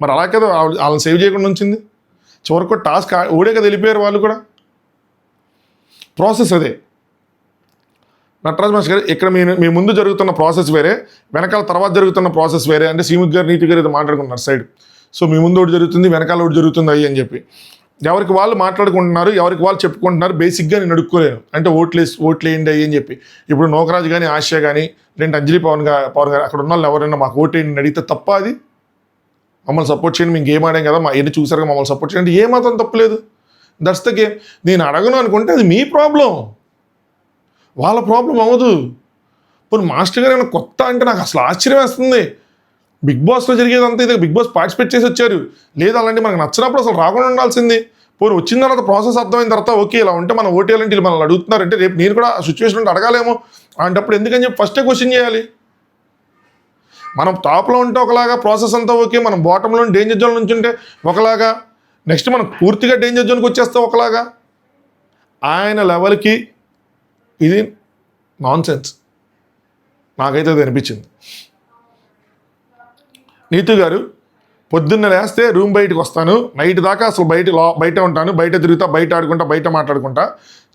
మరి అలా కదా వాళ్ళని సేవ్ చేయకుండా ఉంచింది. చివరికి టాస్క్ ఓడే కదా వెళ్ళిపోయారు వాళ్ళు కూడా. ప్రాసెస్ అదే. నటరాజ్ మాస్టర్ గారు, ఇక్కడ మీ ముందు జరుగుతున్న ప్రాసెస్ వేరే, వెనకాల తర్వాత జరుగుతున్న ప్రాసెస్ వేరే. అంటే శ్రీముఖ్ గారు, నీతి గారు ఏదో మాట్లాడుకున్నారు సైడ్. సో మీ ముందు ఒకటి జరుగుతుంది, వెనకాల ఒకటి జరుగుతుంది అయ్యి అని చెప్పి. ఎవరికి వాళ్ళు మాట్లాడుకుంటున్నారు, ఎవరికి వాళ్ళు చెప్పుకుంటున్నారు. బేసిక్గా నేను అడుక్కోలేను అంటే ఓట్లేయండి అని చెప్పి. ఇప్పుడు నోకరాజు కానీ, ఆసియా కానీ, లేదంటే అంజలి పవన్ గారు అక్కడ ఉన్న వాళ్ళు ఎవరైనా మాకు ఓటేయండి అడిగితే తప్ప అది? మమ్మల్ని సపోర్ట్ చేయండి, మేము గేమ్ ఆడాం కదా, మా ఎన్ని చూసారు మమ్మల్ని సపోర్ట్ చేయండి, ఏ మాత్రం తప్పలేదు. That's the game. నేను అడగను అనుకుంటే అది మీ ప్రాబ్లం, వాళ్ళ ప్రాబ్లం అవ్వదు. ఇప్పుడు మాస్టర్ గారు ఏమైనా కొత్త అంటే నాకు అసలు ఆశ్చర్యం వేస్తుంది. బిగ్ బాస్లో జరిగేదంతా ఇది, బిగ్ బాస్ పార్టిసిపేట్ చేసి వచ్చారు. లేదా అలాంటి మనకు నచ్చినప్పుడు అసలు రాకుండా ఉండాల్సింది. పోనీ వచ్చిన తర్వాత ప్రాసెస్ అర్థమైన తర్వాత ఓకే ఇలా ఉంటే మనం ఓటేయాలంటే వీళ్ళు మనల్ని అడుగుతున్నారంటే రేపు నేను కూడా ఆ సిచ్యువేషన్ ఉంటే అడగాలేమో. అలాంటప్పుడు ఎందుకని చెప్పి ఫస్టే క్వశ్చన్ చేయాలి. మనం టాప్లో ఉంటే ఒకలాగా ప్రాసెస్ అంతా ఓకే, మనం బాటంలో డేంజర్ జోన్ నుంచి ఉంటే ఒకలాగా, నెక్స్ట్ మనం పూర్తిగా డేంజర్ జోన్కి వచ్చేస్తే ఒకలాగా. ఆయన లెవెల్కి ఇది నాన్ సెన్స్, నాకైతే అది అనిపించింది. నీతు గారు పొద్దున్న లేస్తే రూమ్ బయటకు వస్తాను, నైట్ దాకా అసలు బయట ఉంటాను, బయట తిరుగుతా, బయట ఆడుకుంటా, బయట మాట్లాడుకుంటా.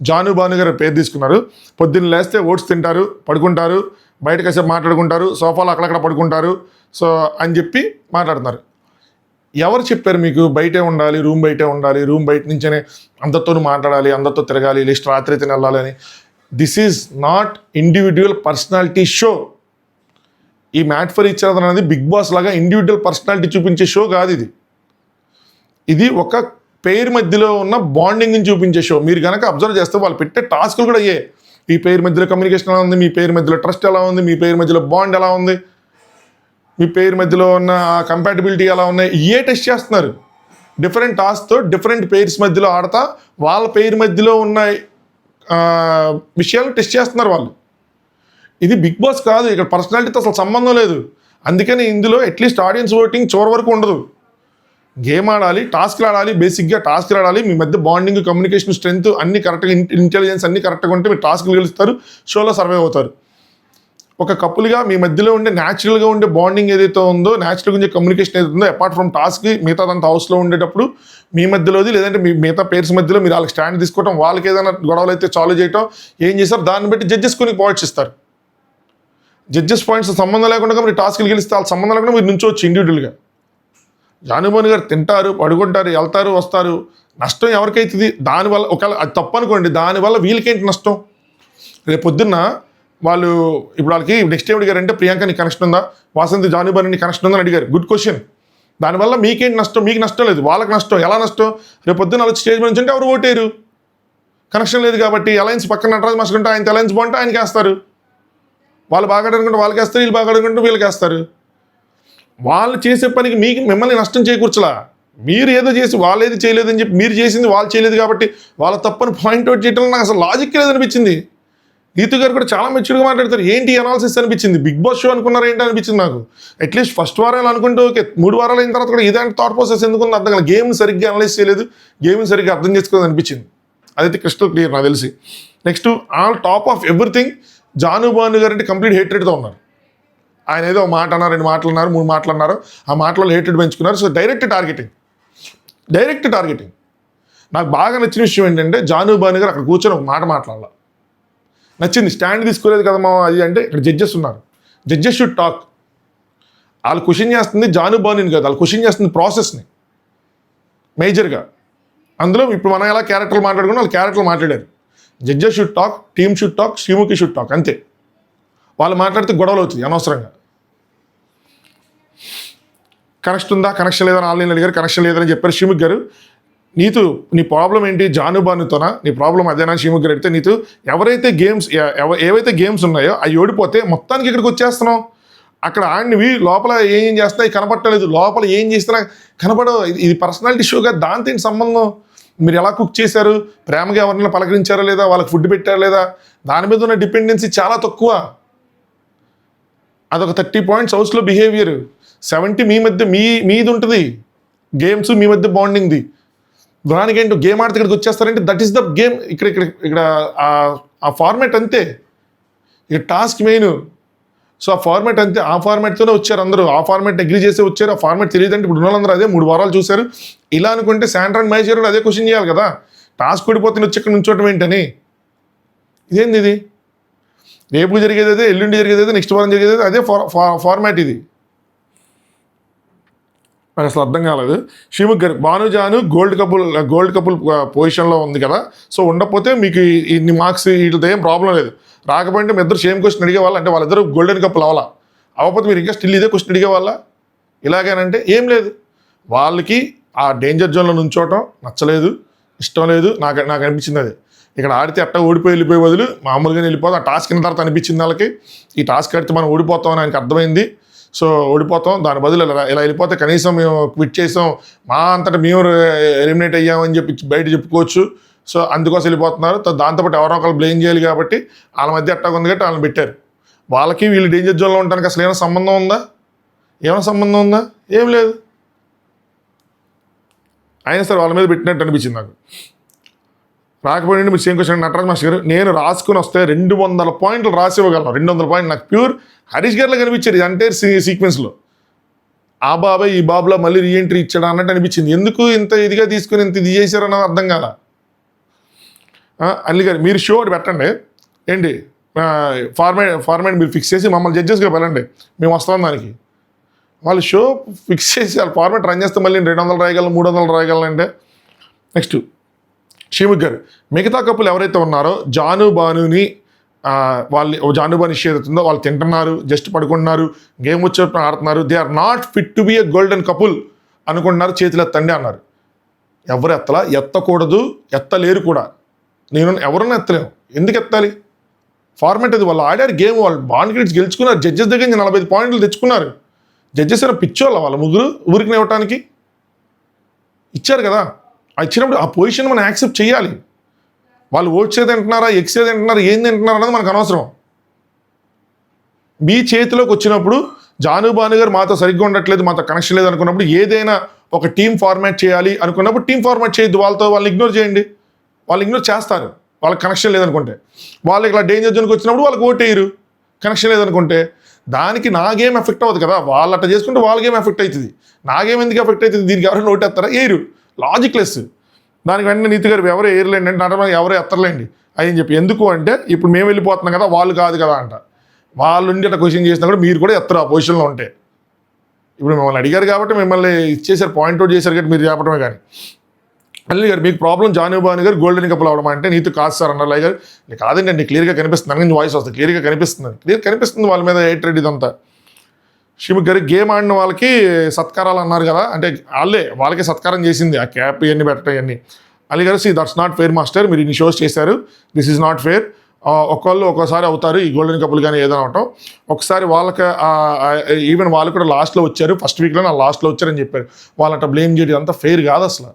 జాను భాను గారు పేరు తీసుకున్నారు. పొద్దున్న లేస్తే ఓట్స్ తింటారు, పడుకుంటారు, బయట కాసేపు మాట్లాడుకుంటారు, సోఫాలో అక్కడక్కడ పడుకుంటారు. సో అని చెప్పి మాట్లాడుతున్నారు. ఎవరు చెప్పారు మీకు బయటే ఉండాలి, రూమ్ బయటే ఉండాలి, రూమ్ బయట నుంచే అందరితో మాట్లాడాలి, అందరితో తిరగాలి, లిస్ట్ రాత్రి అయితే వెళ్ళాలి అని? This is not individual personality show. ఈ మ్యాట్ ఫర్ ఈచ్ అదర్ అనేది బిగ్ బాస్ లాగా ఇండివిజువల్ పర్సనాలిటీ చూపించే షో కాదు ఇది. ఇది ఒక పేరు మధ్యలో ఉన్న బాండింగ్ని చూపించే షో. మీరు కనుక అబ్జర్వ్ చేస్తే వాళ్ళు పెట్టే టాస్క్లు కూడా అయ్యే. ఈ పేరు మధ్యలో కమ్యూనికేషన్ ఎలా ఉంది, మీ పేరు మధ్యలో ట్రస్ట్ ఎలా ఉంది, మీ పేరు మధ్యలో బాండ్ ఎలా ఉంది, మీ పేరు మధ్యలో ఉన్న కంపాటబిలిటీ ఎలా ఉన్నాయి, ఏ టెస్ట్ చేస్తున్నారు. డిఫరెంట్ టాస్క్తో డిఫరెంట్ పేర్స్ మధ్యలో ఆడతా వాళ్ళ పేరు మధ్యలో ఉన్న విషయాలు టెస్ట్ చేస్తున్నారు వాళ్ళు. ఇది బిగ్ బాస్ కాదు, ఇక్కడ పర్సనాలిటీతో అసలు సంబంధం లేదు. అందుకని ఇందులో అట్లీస్ట్ ఆడియన్స్ ఓటింగ్ చివరి వరకు ఉండదు. గేమ్ ఆడాలి, టాస్క్లు ఆడాలి, బేసిక్గా టాస్క్లు ఆడాలి. మీ మధ్య బాండింగ్, కమ్యూనికేషన్ స్ట్రెంత్ అన్ని కరెక్ట్గా, ఇంటెలిజెన్స్ అన్ని కరెక్ట్గా ఉంటే మీరు టాస్క్లు గెలుస్తారు, షోలో సర్వైవ్ అవుతారు. ఒక కపుల్గా మీ మధ్యలో ఉండే న్యాచురల్గా ఉండే బాండింగ్ ఏదైతే ఉందో, న్యాచురల్గా ఉండే కమ్యూనికేషన్ ఏదైతే ఉందో, అపార్ట్ ఫ్రమ్ టాస్క్ మిగతాదంతా హౌస్లో ఉండేటప్పుడు మీ మధ్యలోది, లేదంటే మీ మిగతా పేర్స్ మధ్యలో మీరు వాళ్ళకి స్టాండ్ తీసుకోవడం, వాళ్ళకి ఏదైనా గొడవలు అయితే సాల్వ్ చేయటం, ఏం చేస్తారు దాన్ని బట్టి జడ్జెస్ కొన్ని పాయింట్స్ ఇస్తారు. జడ్జెస్ పాయింట్స్ సంబంధం లేకుండా మీరు టాస్క్లు గెలిస్తే వాళ్ళ సంబంధం లేకుండా మీరు నుంచోవచ్చు ఇండివిజువల్గా. జానుభాను గారు తింటారు, పడుకుంటారు, వెళ్తారు, వస్తారు. నష్టం ఎవరికైతుంది దానివల్ల? ఒకవేళ అది తప్పు అనుకోండి, దానివల్ల వీళ్ళకేంటి నష్టం? రేపు పొద్దున్న వాళ్ళు ఇప్పుడు వాళ్ళకి నెక్స్ట్ ఏం అడిగారంటే, ప్రియాంక నీ కనెక్షన్ ఉందా, వాసంతి జానుభాను నీ కనెక్షన్ ఉందని అడిగారు. Good question. దానివల్ల మీకేంటి నష్టం? మీకు నష్టం లేదు, వాళ్ళకి నష్టం. ఎలా నష్టం? రేపు పొద్దున్న వాళ్ళు స్టేజ్ మీద నుంచి అంటే ఎవరు ఓటేరు, కనెక్షన్ లేదు కాబట్టి. అలయన్స్ పక్కన నటరాజు మాస్టర్ ఉంటే ఆయన అలయన్స్ బాగుంటే ఆయనకి వేస్తారు. వాళ్ళు బాగా అనుకుంటే వాళ్ళకి వేస్తారు, వీళ్ళు బాగా అనుకుంటే వీళ్ళకి వేస్తారు. వాళ్ళు చేసే పనికి మిమ్మల్ని నష్టం చేకూర్చలా. మీరు ఏదో చేసి వాళ్ళు ఏది చేయలేదని చెప్పి, మీరు చేసింది వాళ్ళు చేయలేదు కాబట్టి వాళ్ళ తప్పని పాయింట్అవుట్ చేయడం నాకు అసలు లాజిక్ లేదనిపించింది. నీతు గారు కూడా చాలా మెచ్యూర్గా మాట్లాడతారు. ఏంటి అనాలిసిస్ అనిపించింది, బిగ్ బాస్ షో అనుకున్నారు ఏంటి అనిపించింది నాకు. అట్లీస్ట్ ఫస్ట్ వారాలు అనుకుంటే ఓకే, 3 వారాలు అయిన తర్వాత కూడా ఇలాంటి థాట్ ప్రాసెస్ ఎందుకుందో అర్థం కాదు. గేమ్ సరిగ్గా అనలైజ్ చేయలేదు, గేమ్ సరిగ్గా అర్థం చేసుకోలేదు అనిపించింది. అదైతే క్రిస్టల్ క్లియర్ నాకు తెలిసి. Next all top of everything Janubhanu garu అంటే కంప్లీట్ హేట్రెడ్తో ఉన్నారు. ఆయన ఏదో మాట అన్నారు, 2 మాటలు అన్నారు, 3 మాటలు అన్నారు, ఆ మాటలలో హేట్రెడ్ పెంచుకున్నారు. So direct targeting. నాకు బాగా నచ్చిన విషయం ఏంటంటే జానుభాను గారు అక్కడ కూర్చొని ఒక మాట మాట్లాడాల, నచ్చింది. స్టాండ్ తీసుకోలేదు కదమ్మా అది అంటే, ఇక్కడ జడ్జెస్ ఉన్నారు, జడ్జెస్ షుడ్ టాక్. వాళ్ళు క్వశ్చన్ చేస్తుంది జానుభానుని కాదు, వాళ్ళు క్వశ్చన్ చేస్తుంది ప్రాసెస్ని మేజర్గా. అందులో ఇప్పుడు మనం ఎలా క్యారెక్టర్లు మాట్లాడుకున్నా వాళ్ళు క్యారెక్టర్లు మాట్లాడారు. Judges should talk, team should talk, Sreemukhi should talk, అంతే. వాళ్ళు మాట్లాడితే గొడవలు అవుతుంది అనవసరంగా. కనెక్షన్ ఉందా, కనెక్షన్ లేదని ఆన్లైన్ అడిగారు, కనెక్షన్ లేదని చెప్పారు శ్రీముఖి గారు. నీతు నీ ప్రాబ్లం ఏంటి జానుభానుతోనా, నీ ప్రాబ్లం అదేనా శ్రీముఖి గారు అడిగితే, నీతు ఎవరైతే ఏవైతే గేమ్స్ ఉన్నాయో అవి ఓడిపోతే మొత్తానికి ఇక్కడికి వచ్చేస్తున్నావు, అక్కడ ఆడినవి లోపల ఏం చేస్తున్నాయి కనపట్టలేదు, లోపల ఏం చేస్తున్నా కనపడవు. ఇది పర్సనాలిటీ షోగా దాంతో ఏంటి సంబంధం? మీరు ఎలా కుక్ చేశారు, ప్రేమగా ఎవరిని పలకరించారా లేదా, వాళ్ళకి ఫుడ్ పెట్టారా లేదా, దాని మీద ఉన్న డిపెండెన్సీ చాలా తక్కువ. అదొక 30 పాయింట్స్ హౌస్లో బిహేవియర్, 70 మీ మధ్య మీది ఉంటుంది గేమ్స్, మీ మధ్య బాండింగ్ది. దానికి ఏంటో గేమ్ ఆడితే ఇక్కడికి వచ్చేస్తారంటే దట్ ఈస్ ద గేమ్. ఇక్కడ ఆ ఫార్మాట్ అంతే, ఇక టాస్క్ మెయిన్. సో ఆ ఫార్మాట్ అంతే, ఆ ఫార్మాట్తోనే వచ్చారు అందరూ, ఆ ఫార్మాట్ అగ్రీ చేసి వచ్చారు. ఆ ఫార్మాట్ తెలియదంటే ఇప్పుడు ఉన్న వాళ్ళందరూ అదే 3 వారాలు చూశారు. ఇలా అనుకుంటే శాండ్రా అండ్ మహేష్ కూడా అదే క్వశ్చన్ చేయాలి కదా, టాస్క్ ఓడిపోతుంది వచ్చి ఇక్కడ నుంచోటం ఏంటని. ఇదేంది ఇది? రేపు జరిగేది అదే, ఎల్లుండి జరిగేది అదే, నెక్స్ట్ వారం జరిగేది అదే ఫార్మాట్ ఇది. నాకు అసలు అర్థం కాలేదు. శ్రీముఖ్ గారు, భానుజాను గోల్డ్ కపుల్ పొజిషన్లో ఉంది కదా, సో ఉండకపోతే మీకు ఇన్ని మార్క్స్ వీటితో ఏం ప్రాబ్లం లేదు. రాకపోతే మీ ఇద్దరు సేమ్ క్వశ్చన్ అడిగేవాళ్ళ, అంటే వాళ్ళిద్దరు గోల్డెన్ కప్పులు అవ్వాలా, అవ్వకపోతే మీరు ఇంకా స్టిల్ ఇదే క్వశ్చన్ అడిగేవాళ్ళ. ఇలాగేనంటే ఏం లేదు, వాళ్ళకి ఆ డేంజర్ జోన్లో నుంచోవటం నచ్చలేదు, ఇష్టం లేదు. నాకు అనిపించింది అది. ఇక్కడ ఆడితే అట్ట వెళ్ళిపోయే బదులు మామూలుగానే వెళ్ళిపోతాం. ఆ టాస్క్ అయిన తర్వాత అనిపించింది వాళ్ళకి, ఈ టాస్క్ ఆడితే మనం ఓడిపోతామని ఆయనకి అర్థమైంది. సో ఓడిపోతాం, దాని బదులు ఇలా వెళ్ళిపోతే కనీసం మేము క్విట్ చేసాం, మా అంతటా మేము ఎలిమినేట్ అయ్యామని చెప్పి బయట చెప్పుకోవచ్చు. సో అందుకోసం వెళ్ళిపోతున్నారు. దాంతోపాటు ఎవరో ఒకరు బ్లేమ్ చేయాలి కాబట్టి వాళ్ళ మధ్య అట్టాగా ఉంది కాబట్టి వాళ్ళని పెట్టారు. వాళ్ళకి వీళ్ళు డేంజర్ జోన్లో ఉండడానికి అసలు ఏమైనా సంబంధం ఉందా? ఏం లేదు. అయినా సరే వాళ్ళ మీద పెట్టినట్టు అనిపించింది నాకు. రాకపోయింది మీరు సేమ్ క్వశ్చన్. నటరాజ్ మాస్టర్ గారు, నేను రాసుకుని వస్తే 200 పాయింట్లు రాసి ఇవ్వగలను. 200 పాయింట్లు నాకు ప్యూర్ హరీష్ గారిలో కనిపించేది అంటే సీక్వెన్స్లో. ఆ బాబాయ్ ఈ బాబులో మళ్ళీ రీఎంట్రీ ఇచ్చాడు అన్నట్టు అనిపించింది. ఎందుకు ఇంత ఇదిగా తీసుకుని ఇంత ఇది చేశారన్నది అర్థం కాల. అల్లి గారు, మీరు షో పెట్టండి ఏంటి, ఫార్మాట్ మీరు ఫిక్స్ చేసి మమ్మల్ని జడ్జెస్గా వెళ్ళండి, మేము వస్తాం దానికి. వాళ్ళు షో ఫిక్స్ చేసి వాళ్ళ ఫార్మాట్ రన్ చేస్తే మళ్ళీ 200 రాయగలను 300 రాయగలను అంటే. నెక్స్ట్ శ్రీముఖ్ గారు, మిగతా కప్పులు ఎవరైతే ఉన్నారో జాను బానుని జాను బాను ఇష్యూ ఏదవుతుందో వాళ్ళు తింటున్నారు, జస్ట్ పడుకుంటున్నారు, గేమ్ వచ్చేటప్పుడు ఆడుతున్నారు, they are not fit to be a golden couple అనుకుంటున్నారు, చేతులు ఎత్తండి అన్నారు. ఎవరు ఎత్తకూడదు, ఎత్తలేరు కూడా. ఎవరన్నా ఎత్తలేము, ఎందుకు ఎత్తాలి? ఫార్మాట్ అది. వాళ్ళు ఆడారు గేమ్, వాళ్ళు బాండ్ క్రికెట్స్ గెలుచుకున్నారు, జడ్జెస్ దగ్గర నుంచి 45 పాయింట్లు తెచ్చుకున్నారు. జడ్జెస్ అయినా పిచ్చోళ్ళ వాళ్ళ ముగ్గురు ఊరికి ఇవ్వటానికి ఇచ్చారు కదా. ఇచ్చినప్పుడు ఆ పొజిషన్ మనం యాక్సెప్ట్ చేయాలి. వాళ్ళు ఓట్స్ ఏది అంటున్నారా, ఎక్స్ ఏది అంటున్నారా, ఏంది అంటున్నారా అన్నది మనకు అనవసరం. మీ చేతిలోకి వచ్చినప్పుడు జాను బాను గారు మాతో సరిగ్గా ఉండట్లేదు, మాతో కనెక్షన్ లేదు అనుకున్నప్పుడు, ఏదైనా ఒక టీం ఫార్మాట్ చేయాలి అనుకున్నప్పుడు టీం ఫార్మాట్ చేయొద్దు. వాళ్ళు ఇగ్నోర్ చేయండి. వాళ్ళు ఇగ్నోర్ చేస్తారు వాళ్ళకి కనెక్షన్ లేదనుకుంటే. వాళ్ళు ఇలా డేంజర్ జోన్కి వచ్చినప్పుడు వాళ్ళకి ఓట్ వేయరు కనెక్షన్ లేదనుకుంటే. దానికి నా గేమ్ ఎఫెక్ట్ అవ్వదు కదా. వాళ్ళు అట్లా చేసుకుంటే వాళ్ళ గేమ్ ఎఫెక్ట్ అవుతుంది, నా గేమ్ ఎందుకు ఎఫెక్ట్ అవుతుంది? దీనికి ఎవరైనా ఓట్ వేస్తారా? ఏరు, లాజిక్ లెస్. దానికి వెంటనే నీతి గారు ఎవరో ఏర్లేండి అంటే నటన ఎవరో ఎత్తర్లేండి అని చెప్పి. ఎందుకు అంటే ఇప్పుడు మేము వెళ్ళిపోతున్నాం కదా, వాళ్ళు కాదు కదా అంట. వాళ్ళు ఉండి అట్లా క్వశ్చన్ చేసినా కూడా మీరు కూడా ఎత్తరు ఆ పొజిషన్లో ఉంటే. ఇప్పుడు మిమ్మల్ని అడిగారు కాబట్టి మిమ్మల్ని ఇచ్చేసారు, పాయింట్అవుట్ చేశారు కాబట్టి మీరు చెప్పడమే. కానీ అల్లి గారు, మీకు ప్రాబ్లం జాను బాను గారు గోల్డెన్ కప్పులు అవడం అంటే నీతి కాదు సార్ అన్నారు. గారు నీకు కాదండి, నీకు క్లియర్గా కనిపిస్తుంది, నాకు వాయిస్ వస్తుంది, క్లియర్గా కనిపిస్తుంది వాళ్ళ మీద హేట్రెడ్ ఇదంతా. శ్రీముఖ్ గారు, గేమ్ ఆడిన వాళ్ళకి సత్కారాలు అన్నారు కదా, అంటే వాళ్ళకి సత్కారం చేసింది ఆ క్యాప్ ఇవన్నీ పెట్టడం ఇవన్నీ. అలీ గారు, దట్స్ నాట్ ఫేర్ మాస్టర్, మీరు ఇన్ని షోస్ చేశారు, దిస్ ఈజ్ నాట్ ఫేర్. ఒక్కోసారి అవుతారు ఈ గోల్డెన్ కప్పులు కానీ ఏదైనా అవటం. ఒకసారి వాళ్ళకి ఈవెన్ వాళ్ళు కూడా లాస్ట్లో వచ్చారు, ఫస్ట్ వీక్లో లాస్ట్లో వచ్చారని చెప్పారు. వాళ్ళంట బ్లేమ్ చేయడం అంతా ఫెయిర్ కాదు అసలు.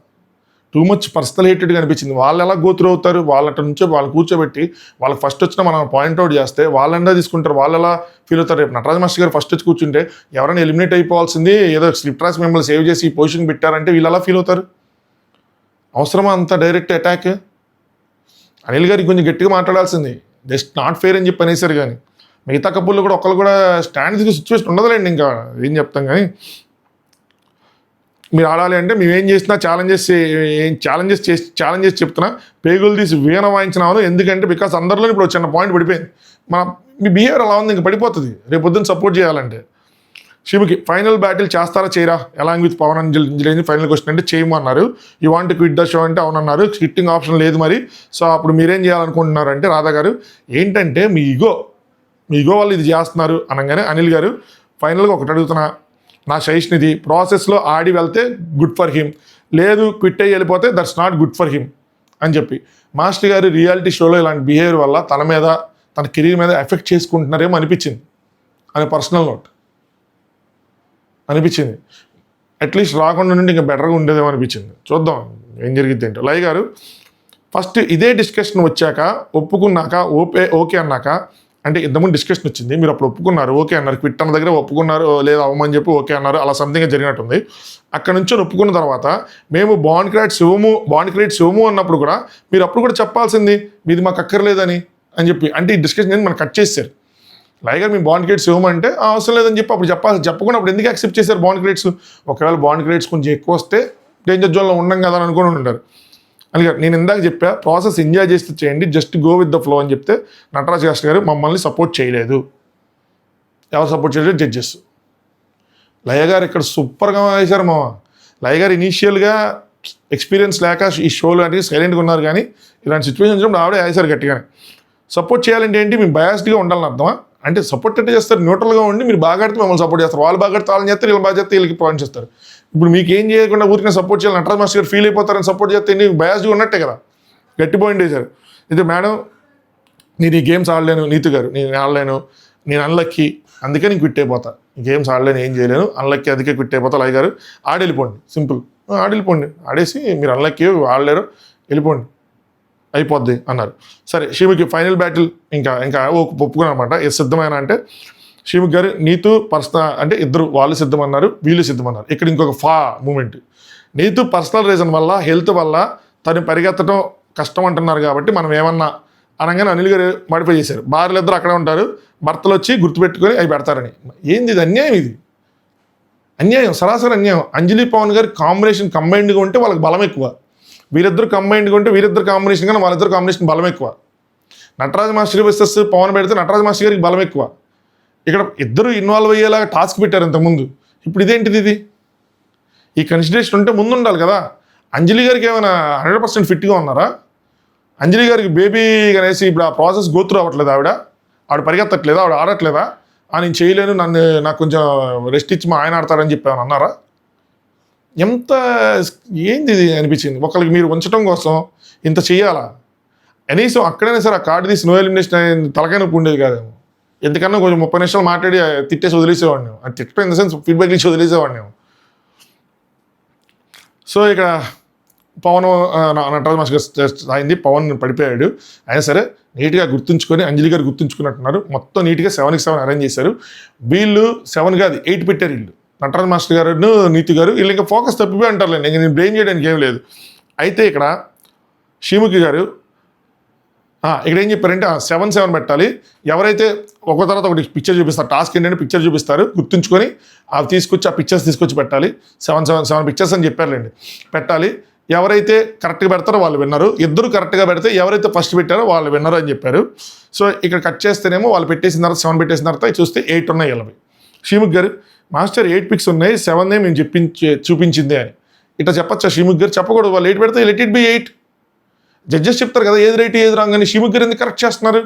టూ మచ్ పర్సనల్ హేటెడ్గా అనిపించింది. వాళ్ళు ఎలా గోత్రు అవుతారు? వాళ్ళ నుంచో వాళ్ళు కూర్చోబెట్టి వాళ్ళకి ఫస్ట్ వచ్చిన మనం పాయింట్అవుట్ చేస్తే వాళ్ళండా తీసుకుంటారు, వాళ్ళు ఎలా ఫీల్ అవుతారు? రేపు నటరాజ్ మాస్టర్ గారు ఫస్ట్ వచ్చి కూర్చుంటే ఎవరైనా ఎలిమినేట్ అయిపోవాల్సింది, ఏదో స్లిప్ రాసి మిమ్మల్ని సేవ్ చేసి ఈ పొజిషన్ పెట్టారంటే వీళ్ళు ఎలా ఫీల్ అవుతారు? అవసరమా అంత డైరెక్ట్ అటాక్? అనిల్ గారికి కొంచెం గట్టిగా మాట్లాడాల్సింది, జస్ట్ నాట్ ఫెయిర్ అని చెప్పి అనేసారు. కానీ మిగతా కప్పుల్లో కూడా ఒకళ్ళు కూడా స్టాండ్ తీసుకు సిచ్యువేషన్ ఉండదులేండి. ఇంకా ఏం చెప్తాం. కానీ మీరు ఆడాలి అంటే మేము ఏం చేసినా ఛాలెంజెస్ చేసి చెప్తున్నా, పేగులు తీసి వీణ వాయించినాను. ఎందుకంటే బికాస్ అందరిలో ఇప్పుడు చిన్న పాయింట్ పడిపోయింది. మీ బిహేవియర్ అలా ఉంది, ఇంకా పడిపోతుంది రేపు పొద్దున్న సపోర్ట్ చేయాలంటే. శివుకి, ఫైనల్ బ్యాటిల్ చేస్తారా చేయరా along with Pawan Anjali? Final question అంటే చేయమన్నారు. You want quit the show అంటే అవునన్నారు. క్విట్టింగ్ ఆప్షన్ లేదు మరి. సో అప్పుడు మీరేం చేయాలనుకుంటున్నారు అంటే, రాధా గారు ఏంటంటే మీ ఈగో వాళ్ళు ఇది చేస్తున్నారు అనగానే అనిల్ గారు, ఫైనల్గా ఒకటి అడుగుతున్నా, నా సజెషన్ ప్రాసెస్లో ఆడి వెళ్తే గుడ్ ఫర్ హిమ్, లేదు క్విట్ అయ్యి వెళ్ళిపోతే that's not good for him అని చెప్పి. మాస్టర్ గారు రియాలిటీ షోలో ఇలాంటి బిహేవియర్ వల్ల తన మీద తన కెరీర్ మీద ఎఫెక్ట్ చేసుకుంటున్నారేమో అనిపించింది, అని పర్సనల్ నోట్ అనిపించింది. అట్లీస్ట్ రాకుండా నుండి ఇంకా బెటర్గా ఉండేదేమో అనిపించింది. చూద్దాం ఏం జరిగిద్ది ఏంటో. లై గారు, ఫస్ట్ ఇదే డిస్కషన్ వచ్చాక ఒప్పుకున్నాక ఓకే అన్నాక, అంటే ఇంతకుముందు డిస్కషన్ వచ్చింది, మీరు అప్పుడు ఒప్పుకున్నారు, ఓకే అన్నారు, క్విట్ అన్న దగ్గర ఒప్పుకున్నారు, లేదా అవ్వమని చెప్పి ఓకే అన్నారు, అలా సంథింగ్ జరిగినట్టుంది. అక్కడ నుంచి ఒప్పుకున్న తర్వాత మేము బాండ్ క్రియేట్ శివము అన్నప్పుడు కూడా మీరు అప్పుడు కూడా చెప్పాల్సింది మీది మాకు అక్కర్లేదని అని చెప్పి. అంటే ఈ డిస్కషన్ మనం కట్ చేశారు. లైగర్ మీ బాండ్ క్రియేట్స్ ఇవ్వమంటే అవసరం లేదని చెప్పి అప్పుడు చెప్పకుండా అప్పుడు ఎందుకు యాక్సెప్ట్ చేశారు బాండ్ క్రియేట్స్? ఒకవేళ బాండ్ క్రియేట్స్ కొంచెం ఎక్కువ వస్తే డేంజర్ జోన్లో ఉండం కదా అని అనుకుని ఉంటారు. అలాగే నేను ఇందాక చెప్పా, ప్రాసెస్ ఎంజాయ్ చేస్తే చేయండి, just go with the flow అని చెప్తే నటరాజ్ గారు మమ్మల్ని సపోర్ట్ చేయలేదు. ఎవరు సపోర్ట్ చేయలేదు? జడ్జెస్. లయ గారు ఇక్కడ సూపర్గా వేశారు మామ. లయ గారు ఇనీషియల్గా ఎక్స్పీరియన్స్ లేక ఈ షోలు అంటే సైలెంట్గా ఉన్నారు, కానీ ఇలాంటి సిచ్యువేషన్ వచ్చినప్పుడు ఆవిడే వేశారు గట్టిగానే. సపోర్ట్ చేయాలంటే ఏంటి, మేము బయాస్డ్గా ఉండాలని అర్థమా? అంటే సపోర్ట్ అంటే చేస్తారు, న్యూట్రల్గా ఉండి మీరు బాగా ఆడితే మమ్మల్ని సపోర్ట్ చేస్తారు, వాళ్ళు బాగా ఆడితే వాళ్ళని చేస్తారు, వీళ్ళు బాగా చేస్తే వీళ్ళకి పాయింట్స్ ఇస్తారు. ఇప్పుడు మీకు ఏం చేయకుండా ఊరికే సపోర్ట్ చేయాలి, నటరాజ్ మాస్టర్ గారు ఫీల్ అయిపోతారని సపోర్ట్ చేస్తే నీకు బయాస్డ్గా ఉన్నట్టే కదా. గట్టి పాయింట్ వేశారు. ఇది మేడం నేను ఈ గేమ్స్ ఆడలేను, నీతు గారు నేను ఆడలేను, నేను అన్లక్కీ, అందుకే నేను క్విట్ అయిపోతా, గేమ్స్ ఆడలేను, ఏం చేయలేను, అన్లక్కీ, అందుకే క్విట్ అయిపోతా. లయ గారు ఆడెళ్ళిపోండి, సింపుల్, ఆడెళ్ళిపోండి, ఆడేసి మీరు అన్లక్కీ ఆడలేరు వెళ్ళిపోండి అయిపోద్ది అన్నారు. సరే షీమికి ఫైనల్ బ్యాటిల్ ఇంకా ఇంకా ఒప్పుకున్నారన్నమాట. సిద్ధమైన అంటే షీమిక్ గారు నీతు పర్సనల్ అంటే ఇద్దరు, వాళ్ళు సిద్ధమన్నారు, వీళ్ళు సిద్ధమన్నారు. ఇక్కడ ఇంకొక మూమెంట్, నీతు పర్సనల్ రీజన్ వల్ల, హెల్త్ వల్ల తను పరిగెత్తడం కష్టం అంటున్నారు కాబట్టి మనం ఏమన్నా అనగానే అనిల్ గారు మాడిఫై చేశారు. భార్యలు ఇద్దరు అక్కడే ఉంటారు, భర్తలు వచ్చి గుర్తుపెట్టుకొని అవి పెడతారని. ఏంది ఇది, అన్యాయం, ఇది అన్యాయం, సరాసరి అన్యాయం. అంజలి పవన్ గారి కాంబినేషన్ కంబైన్డ్గా ఉంటే వాళ్ళకి బలం ఎక్కువ, వీరిద్దరు కంబైన్డ్గా ఉంటే వీరిద్దరు కాంబినేషన్ కానీ వాళ్ళిద్దరు కాంబినేషన్ బలం ఎక్కువ. నటరాజ్ మాస్టర్ వర్సెస్ పవన్ పెడితే నటరాజ్ మాస్టర్ గారికి బలం ఎక్కువ. ఇక్కడ ఇద్దరు ఇన్వాల్వ్ అయ్యేలాగా టాస్క్ పెట్టారు ఇంతకుముందు, ఇప్పుడు ఇదేంటిది, ఇది ఈ కన్సిడరేషన్ ఉంటే ముందు ఉండాలి కదా. అంజలి గారికి ఏమైనా 100% ఫిట్గా ఉన్నారా? అంజలి గారికి బేబీ అనేసి ఇప్పుడు ఆ ప్రాసెస్ గోత్రు అవ్వట్లేదు, ఆవిడ పరిగెత్తట్లేదా, ఆవిడ ఆడట్లేదా, నేను చేయలేను, నాకు కొంచెం రెస్ట్ ఇచ్చి మా ఆయన ఆడతారని చెప్పాను అన్నారా? ఎంత ఏంది ఇది అనిపించింది. ఒకరికి మీరు ఉంచడం కోసం ఇంత చెయ్యాలా? కనీసం అక్కడైనా సరే ఆ కార్డు తీసి నో ఎలిమినేషన్ తలకాయ నొప్పి ఉండేది కాదేమో. ఎందుకన్నా కొంచెం 30 నిమిషాలు మాట్లాడి తిట్టేసి వదిలేసేవాడిని, అది తిట్టడం ఇన్ ద సెన్స్ ఫీడ్బ్యాక్ ఇచ్చి వదిలేసేవాడిని. సో ఇక్కడ పవన్ నటరాజ్ మాస్టర్ అయింది, పవన్ పడిపోయాడు. అయినా సరే నీట్గా గుర్తుంచుకొని అంజలి గారు గుర్తుంచుకున్నట్టున్నారు, మొత్తం నీట్గా 7కి 7 అరేంజ్ చేశారు. వీళ్ళు 7 కాదు 8 పెట్టారు వీళ్ళు, నటరాజ్ మాస్టర్ గారు నీతి గారు. వీళ్ళు ఇంకా ఫోకస్ తప్పిపోయి అంటారులేండి, ఇంకా నేను బ్లేమ్ చేయడానికి ఏం లేదు. అయితే ఇక్కడ షీముఖి గారు ఇక్కడ ఏం చెప్పారంటే 7-7 పెట్టాలి, ఎవరైతే ఒక తర్వాత ఒకటి పిక్చర్ చూపిస్తారు, టాస్క్ ఏంటంటే పిక్చర్ చూపిస్తారు, గుర్తుంచుకొని అవి తీసుకొచ్చి ఆ పిక్చర్స్ తీసుకొచ్చి పెట్టాలి. 7 పిక్చర్స్ అని చెప్పారులేండి, పెట్టాలి. ఎవరైతే కరెక్ట్గా పెడతారో వాళ్ళు విన్నారు, ఇద్దరు కరెక్ట్గా పెడితే ఎవరైతే ఫస్ట్ పెట్టారో వాళ్ళు విన్నారు అని చెప్పారు. సో ఇక్కడ కట్ చేస్తేనేమో వాళ్ళు పెట్టేసిన తర్వాత 7 పెట్టేసిన తర్వాత చూస్తే 8 ఉన్నాయి 80. షీముఖ్ గారు మాస్టర్ 8 పిక్స్ ఉన్నాయి, 7 మేము చూపించింది అని ఇట్లా చెప్పచ్చా? షీముఖ్ గారు చెప్పకూడదు, వాళ్ళు 8 పెడితే లెట్ ఇట్ బి 8. జడ్జెస్ చెప్తారు కదా ఏది రైట్ ఏది రాంగ్ అని. షీముఖ్ గారు ఎందుకు కరెక్ట్ చేస్తున్నారు?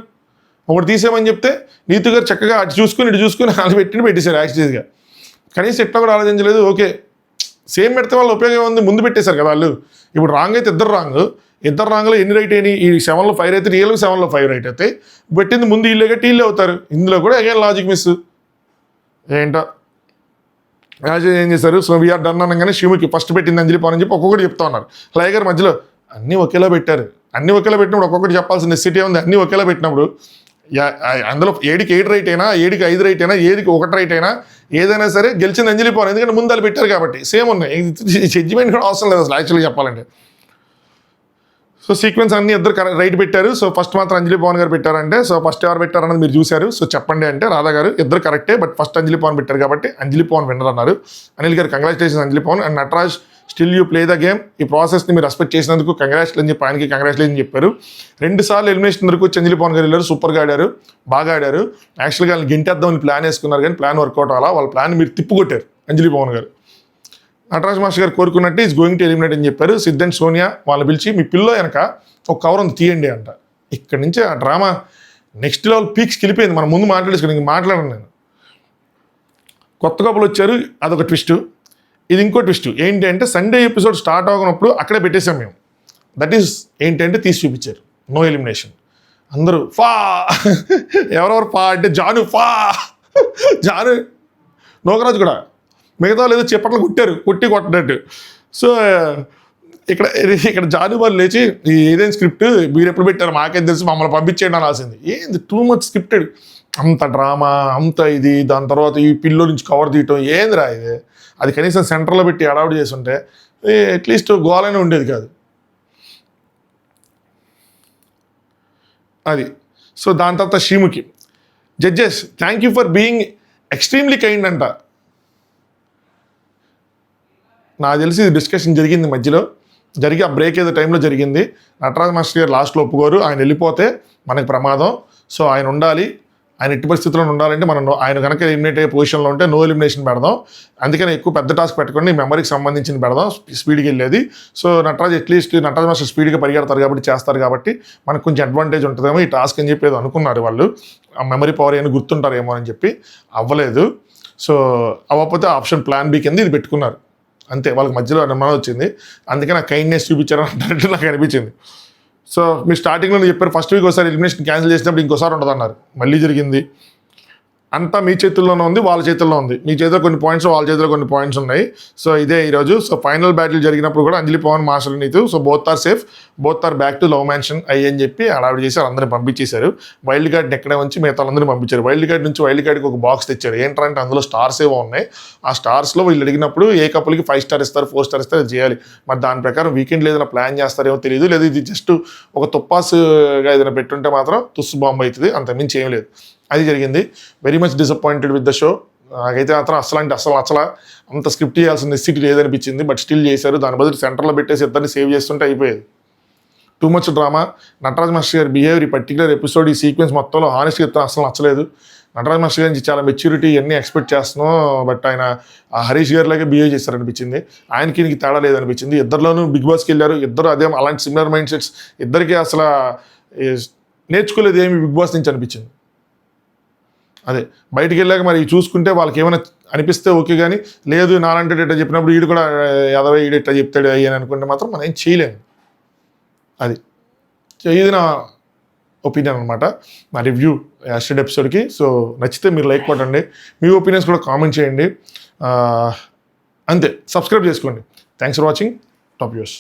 ఒకటి తీసేయమని చెప్తే నీతు గారు చక్కగా అటు చూసుకుని ఇటు చూసుకుని వాళ్ళు పెట్టేశారు యాక్చువల్గా. కనీసం ఎట్లా కూడా ఆలోచించలేదు. ఓకే సేమ్ పెడితే వాళ్ళు ఉపయోగం ఉంది, ముందు పెట్టేశారు కదా వాళ్ళు. ఇప్పుడు రాంగ్ అయితే ఇద్దరు రాంగ్లో ఎన్ని రైట్ అయినాయి? ఈ 7లో 5 అయితే రియల్గా 7లో 5 రైట్ అయితే పెట్టింది ముందు వీళ్ళే కట్టి వీళ్ళే అవుతారు. ఇందులో కూడా అగైన్ లాజిక్ మిస్ ఏంటో. ఏం చేశారు? సో వీఆర్ డన్ అనగానే షీముకి ఫస్ట్ పెట్టింది అంజలి పవన్ అని చెప్పి ఒక్కొక్కటి చెప్తా ఉన్నారు. లయ గారు మధ్యలో అన్నీ ఒకేలా పెట్టారు, అన్నీ ఒకేలా పెట్టినప్పుడు ఒక్కొక్కటి చెప్పాల్సిన నెసిటీ ఉంది. అన్నీ ఒకేలా పెట్టినప్పుడు అందులో 7కి 8 రైట్ అయినా 7కి 5 రైట్ అయినా 7కి 1 రైట్ అయినా ఏదైనా సరే గెలిచింది అంజలి పవన్, ఎందుకంటే ముందు వాళ్ళు పెట్టారు కాబట్టి సేమ్ ఉన్నాయి. జడ్జిమెంట్ కూడా అవసరం లేదు అసలు యాక్చువల్గా చెప్పాలంటే. సో సీక్వెన్స్ అన్ని ఇద్దరు రైట్ పెట్టారు. సో ఫస్ట్ మాత్రం అంజలి పవన్ గారు పెట్టారంటే, సో ఫస్ట్ ఎవరు పెట్టారన్నది మీరు చూశారు. సో చెప్పండి అంటే రాధా గారు ఇద్దరు కరెక్టే, బట్ ఫస్ట్ అంజలి పవన్ పెట్టారు కాబట్టి అంజలి పవన్ విన్నర్ అన్నారు. Anil garu congratulations Anjali Pawan and Natraj still you play the game, ఈ ప్రాసెస్ని మీరు రెస్పెక్ట్ చేసినందుకు కంగ్రాచులేషన్ అని చెప్పి ఆయనకి కంగ్రాచులేషన్ చెప్పారు. 2 సార్లు ఎలిమినేషన్ వరకు వచ్చి అంజలి పవన్ గారు వెళ్ళారు, సూపర్గా ఆడారు, బాగా ఆడారు. యాక్చువల్గా వాళ్ళని గింటేద్దామని ప్లాన్ వేసుకున్నారు కానీ ప్లాన్ వర్కౌట్ అవ్వాలా, వాళ్ళ ప్లాన్ మీరు తిప్పుకొట్టారు అంజలి పవన్ గారు. నటరాజ్ మాస్టర్ గారు కోరుకున్నట్టు ఈజ్ గోయింగ్ టు ఎలిమినేట్ అని చెప్పారు. సిద్ధ్ అండ్ సోనియా వాళ్ళని పిలిచి మీ పిల్లో వెనక ఒక కవర్ ఉంది తీయండి అంట. ఇక్కడ నుంచి ఆ డ్రామా నెక్స్ట్ లెవెల్ పీక్స్కి వెళ్ళిపోయింది. మనం ముందు మాట్లాడేసుకుని మాట్లాడను నేను. కొత్త కప్పులు వచ్చారు, అదొక ట్విస్ట్. ఇది ఇంకో ట్విస్ట్ ఏంటి అంటే సండే ఎపిసోడ్ స్టార్ట్ అవ్వనప్పుడు అక్కడే పెట్టేసాం మేము. దట్ ఈస్ ఏంటంటే తీసి చూపించారు నో ఎలిమినేషన్. అందరూ ఫా ఎవరెవరు ఫా అంటే జాను ఫా, జాను నోకరాజు కూడా, మిగతా లేదో చెప్పట్లు కొట్టినట్టు. సో ఇక్కడ జాను వాళ్ళు లేచి ఏదైనా స్క్రిప్ట్ మీరు ఎప్పుడు పెట్టారు మాకేం తెలుసు, మమ్మల్ని పంపించేయండి అనాల్సింది. ఏంది టూ మచ్ స్క్రిప్టెడ్, అంత డ్రామా అంత ఇది, దాని తర్వాత ఈ పిల్లో నుంచి కవర్ తీయటం ఏందిరా ఇది. అది కనీసం సెంటర్లో పెట్టి అడాప్ట్ చేసి ఉంటే అట్లీస్ట్ గోలైనా ఉండేది కాదు అది. సో దాని తర్వాత షీముకి judges thank you for being extremely kind అంట. నాకు తెలిసి ఇది డిస్కషన్ జరిగింది మధ్యలో, జరిగి ఆ బ్రేక్ ఏదో టైంలో జరిగింది. నటరాజ్ మాస్టర్ గారు లాస్ట్లో ఒప్పుకోరు, ఆయన వెళ్ళిపోతే మనకి ప్రమాదం, సో ఆయన ఉండాలి, ఆయన ఎట్టి పరిస్థితుల్లో ఉండాలంటే మనం ఆయన కనుక ఎలిమినేట్ అయ్యే పొజిషన్లో ఉంటే నో ఎలిమినేషన్ పెడదాం, అందుకని ఎక్కువ పెద్ద టాస్క్ పెట్టుకోండి, మెమరీకి సంబంధించింది పెడదాం, స్పీడ్కి వెళ్ళేది. So Nataraj at least Nataraj master స్పీడ్గా పరిగెడతారు కాబట్టి చేస్తారు కాబట్టి మనకు కొంచెం అడ్వాంటేజ్ ఉంటుందేమో ఈ టాస్క్ అని చెప్పి ఏదో అనుకున్నారు వాళ్ళు, ఆ మెమరీ పవర్ ఏమైనా గుర్తుంటారేమో అని చెప్పి. అవ్వలేదు. సో అవ్వకపోతే ఆప్షన్ ప్లాన్ బి కింద ఇది పెట్టుకున్నారు అంతే. వాళ్ళకి మధ్యలో అనుమానం వచ్చింది, అందుకని ఆ కైండ్నెస్ చూపించారని అంటారంటే నాకు అనిపించింది. సో మీరు స్టార్టింగ్లో చెప్పారు ఫస్ట్ వీక్ ఒకసారి ఎలిమినేషన్ క్యాన్సిల్ చేసినప్పుడు ఇంకోసారి ఉండదు అన్నారు, మళ్ళీ జరిగింది. అంతా మీ చేతుల్లోనే ఉంది, వాళ్ళ చేతుల్లో ఉంది. మీ చేతిలో కొన్ని పాయింట్స్, వాళ్ళ చేతిలో కొన్ని పాయింట్స్ ఉన్నాయి. సో ఇదే ఈరోజు. సో ఫైనల్ బ్యాటిల్ జరిగినప్పుడు కూడా Anjali Pavan master Neetu, so both are safe, both are back to love mansion అని చెప్పి హడావిడి చేసి అందరిని పంపించేశారు. వైల్డ్ కార్డ్ని ఎక్కడే ఉంచి మిగతా వాళ్ళందరినీ పంపించారు. వైల్డ్ కార్డ్ నుంచి వైల్డ్ కార్డ్కి ఒక బాక్స్ తెచ్చారు. ఏంటంటే అందులో స్టార్స్ ఏవో ఉన్నాయి, ఆ స్టార్స్లో వీళ్ళు అడిగినప్పుడు ఏ కపుల్కి 5 స్టార్ ఇస్తారు, 4 స్టార్ ఇస్తారు, అది చేయాలి. మరి దాని ప్రకారం వీకెండ్ ఏదైనా ప్లాన్ చేస్తారేమో తెలియదు, లేదా ఇది జస్ట్ ఒక తుప్పాసుగా ఏదైనా పెట్టుంటే మాత్రం తుస్సు బాంబు అవుతుంది, అంతమించి ఏం లేదు. అది జరిగింది. Very much disappointed with the show. నాకైతే మాత్రం అసలు నచ్చలా, అంత స్క్రిప్ట్ చేయాల్సిన నెసిటీ లేదనిపించింది. బట్ స్టిల్ చేశారు. దాని బదులు సెంటర్లో పెట్టేసి ఇద్దరిని సేవ్ చేస్తుంటే అయిపోయేది. Too much drama. Nataraj master గారి బిహేవియర్, ఈ పర్టికులర్ ఎపిసోడ్, ఈ సీక్వెన్స్ మొత్తంలో హానెస్ట్గా చెప్తే అసలు నచ్చలేదు. నటరాజ్ మాస్టర్ గారి నుంచి చాలా మెచ్యూరిటీ ఇవన్నీ ఎక్స్పెక్ట్ చేస్తున్నాం, బట్ ఆయన ఆ హరీష్ గారిలాగే బిహేవ్ చేస్తారనిపించింది. ఆయనకి తేడా లేదనిపించింది. ఇద్దరిలోనూ బిగ్ బాస్కి వెళ్ళారు, ఇద్దరు అదే అలాంటి సిమిలర్ మైండ్ సెట్స్, ఇద్దరికి అసలు నేర్చుకోలేదు ఏమి బిగ్ బాస్ నుంచి అనిపించింది. అదే బయటికి వెళ్ళాక మరి చూసుకుంటే వాళ్ళకి ఏమైనా అనిపిస్తే ఓకే, కానీ లేదు నాలంటే ఇట్లా చెప్పినప్పుడు వీడు కూడా యాదవ ఈడు ఇట్లా చెప్తాడు అని అనుకుంటే మాత్రం మనం ఏం చేయలేము. అది ఇది నా ఒపీనియన్ అనమాట, నా రివ్యూ యాస్టర్డే ఎపిసోడ్కి. సో నచ్చితే మీరు లైక్ కొట్టండి, మీ ఒపీనియన్స్ కూడా కామెంట్ చేయండి, అంతే. సబ్స్క్రైబ్ చేసుకోండి. Thanks for watching. Top views.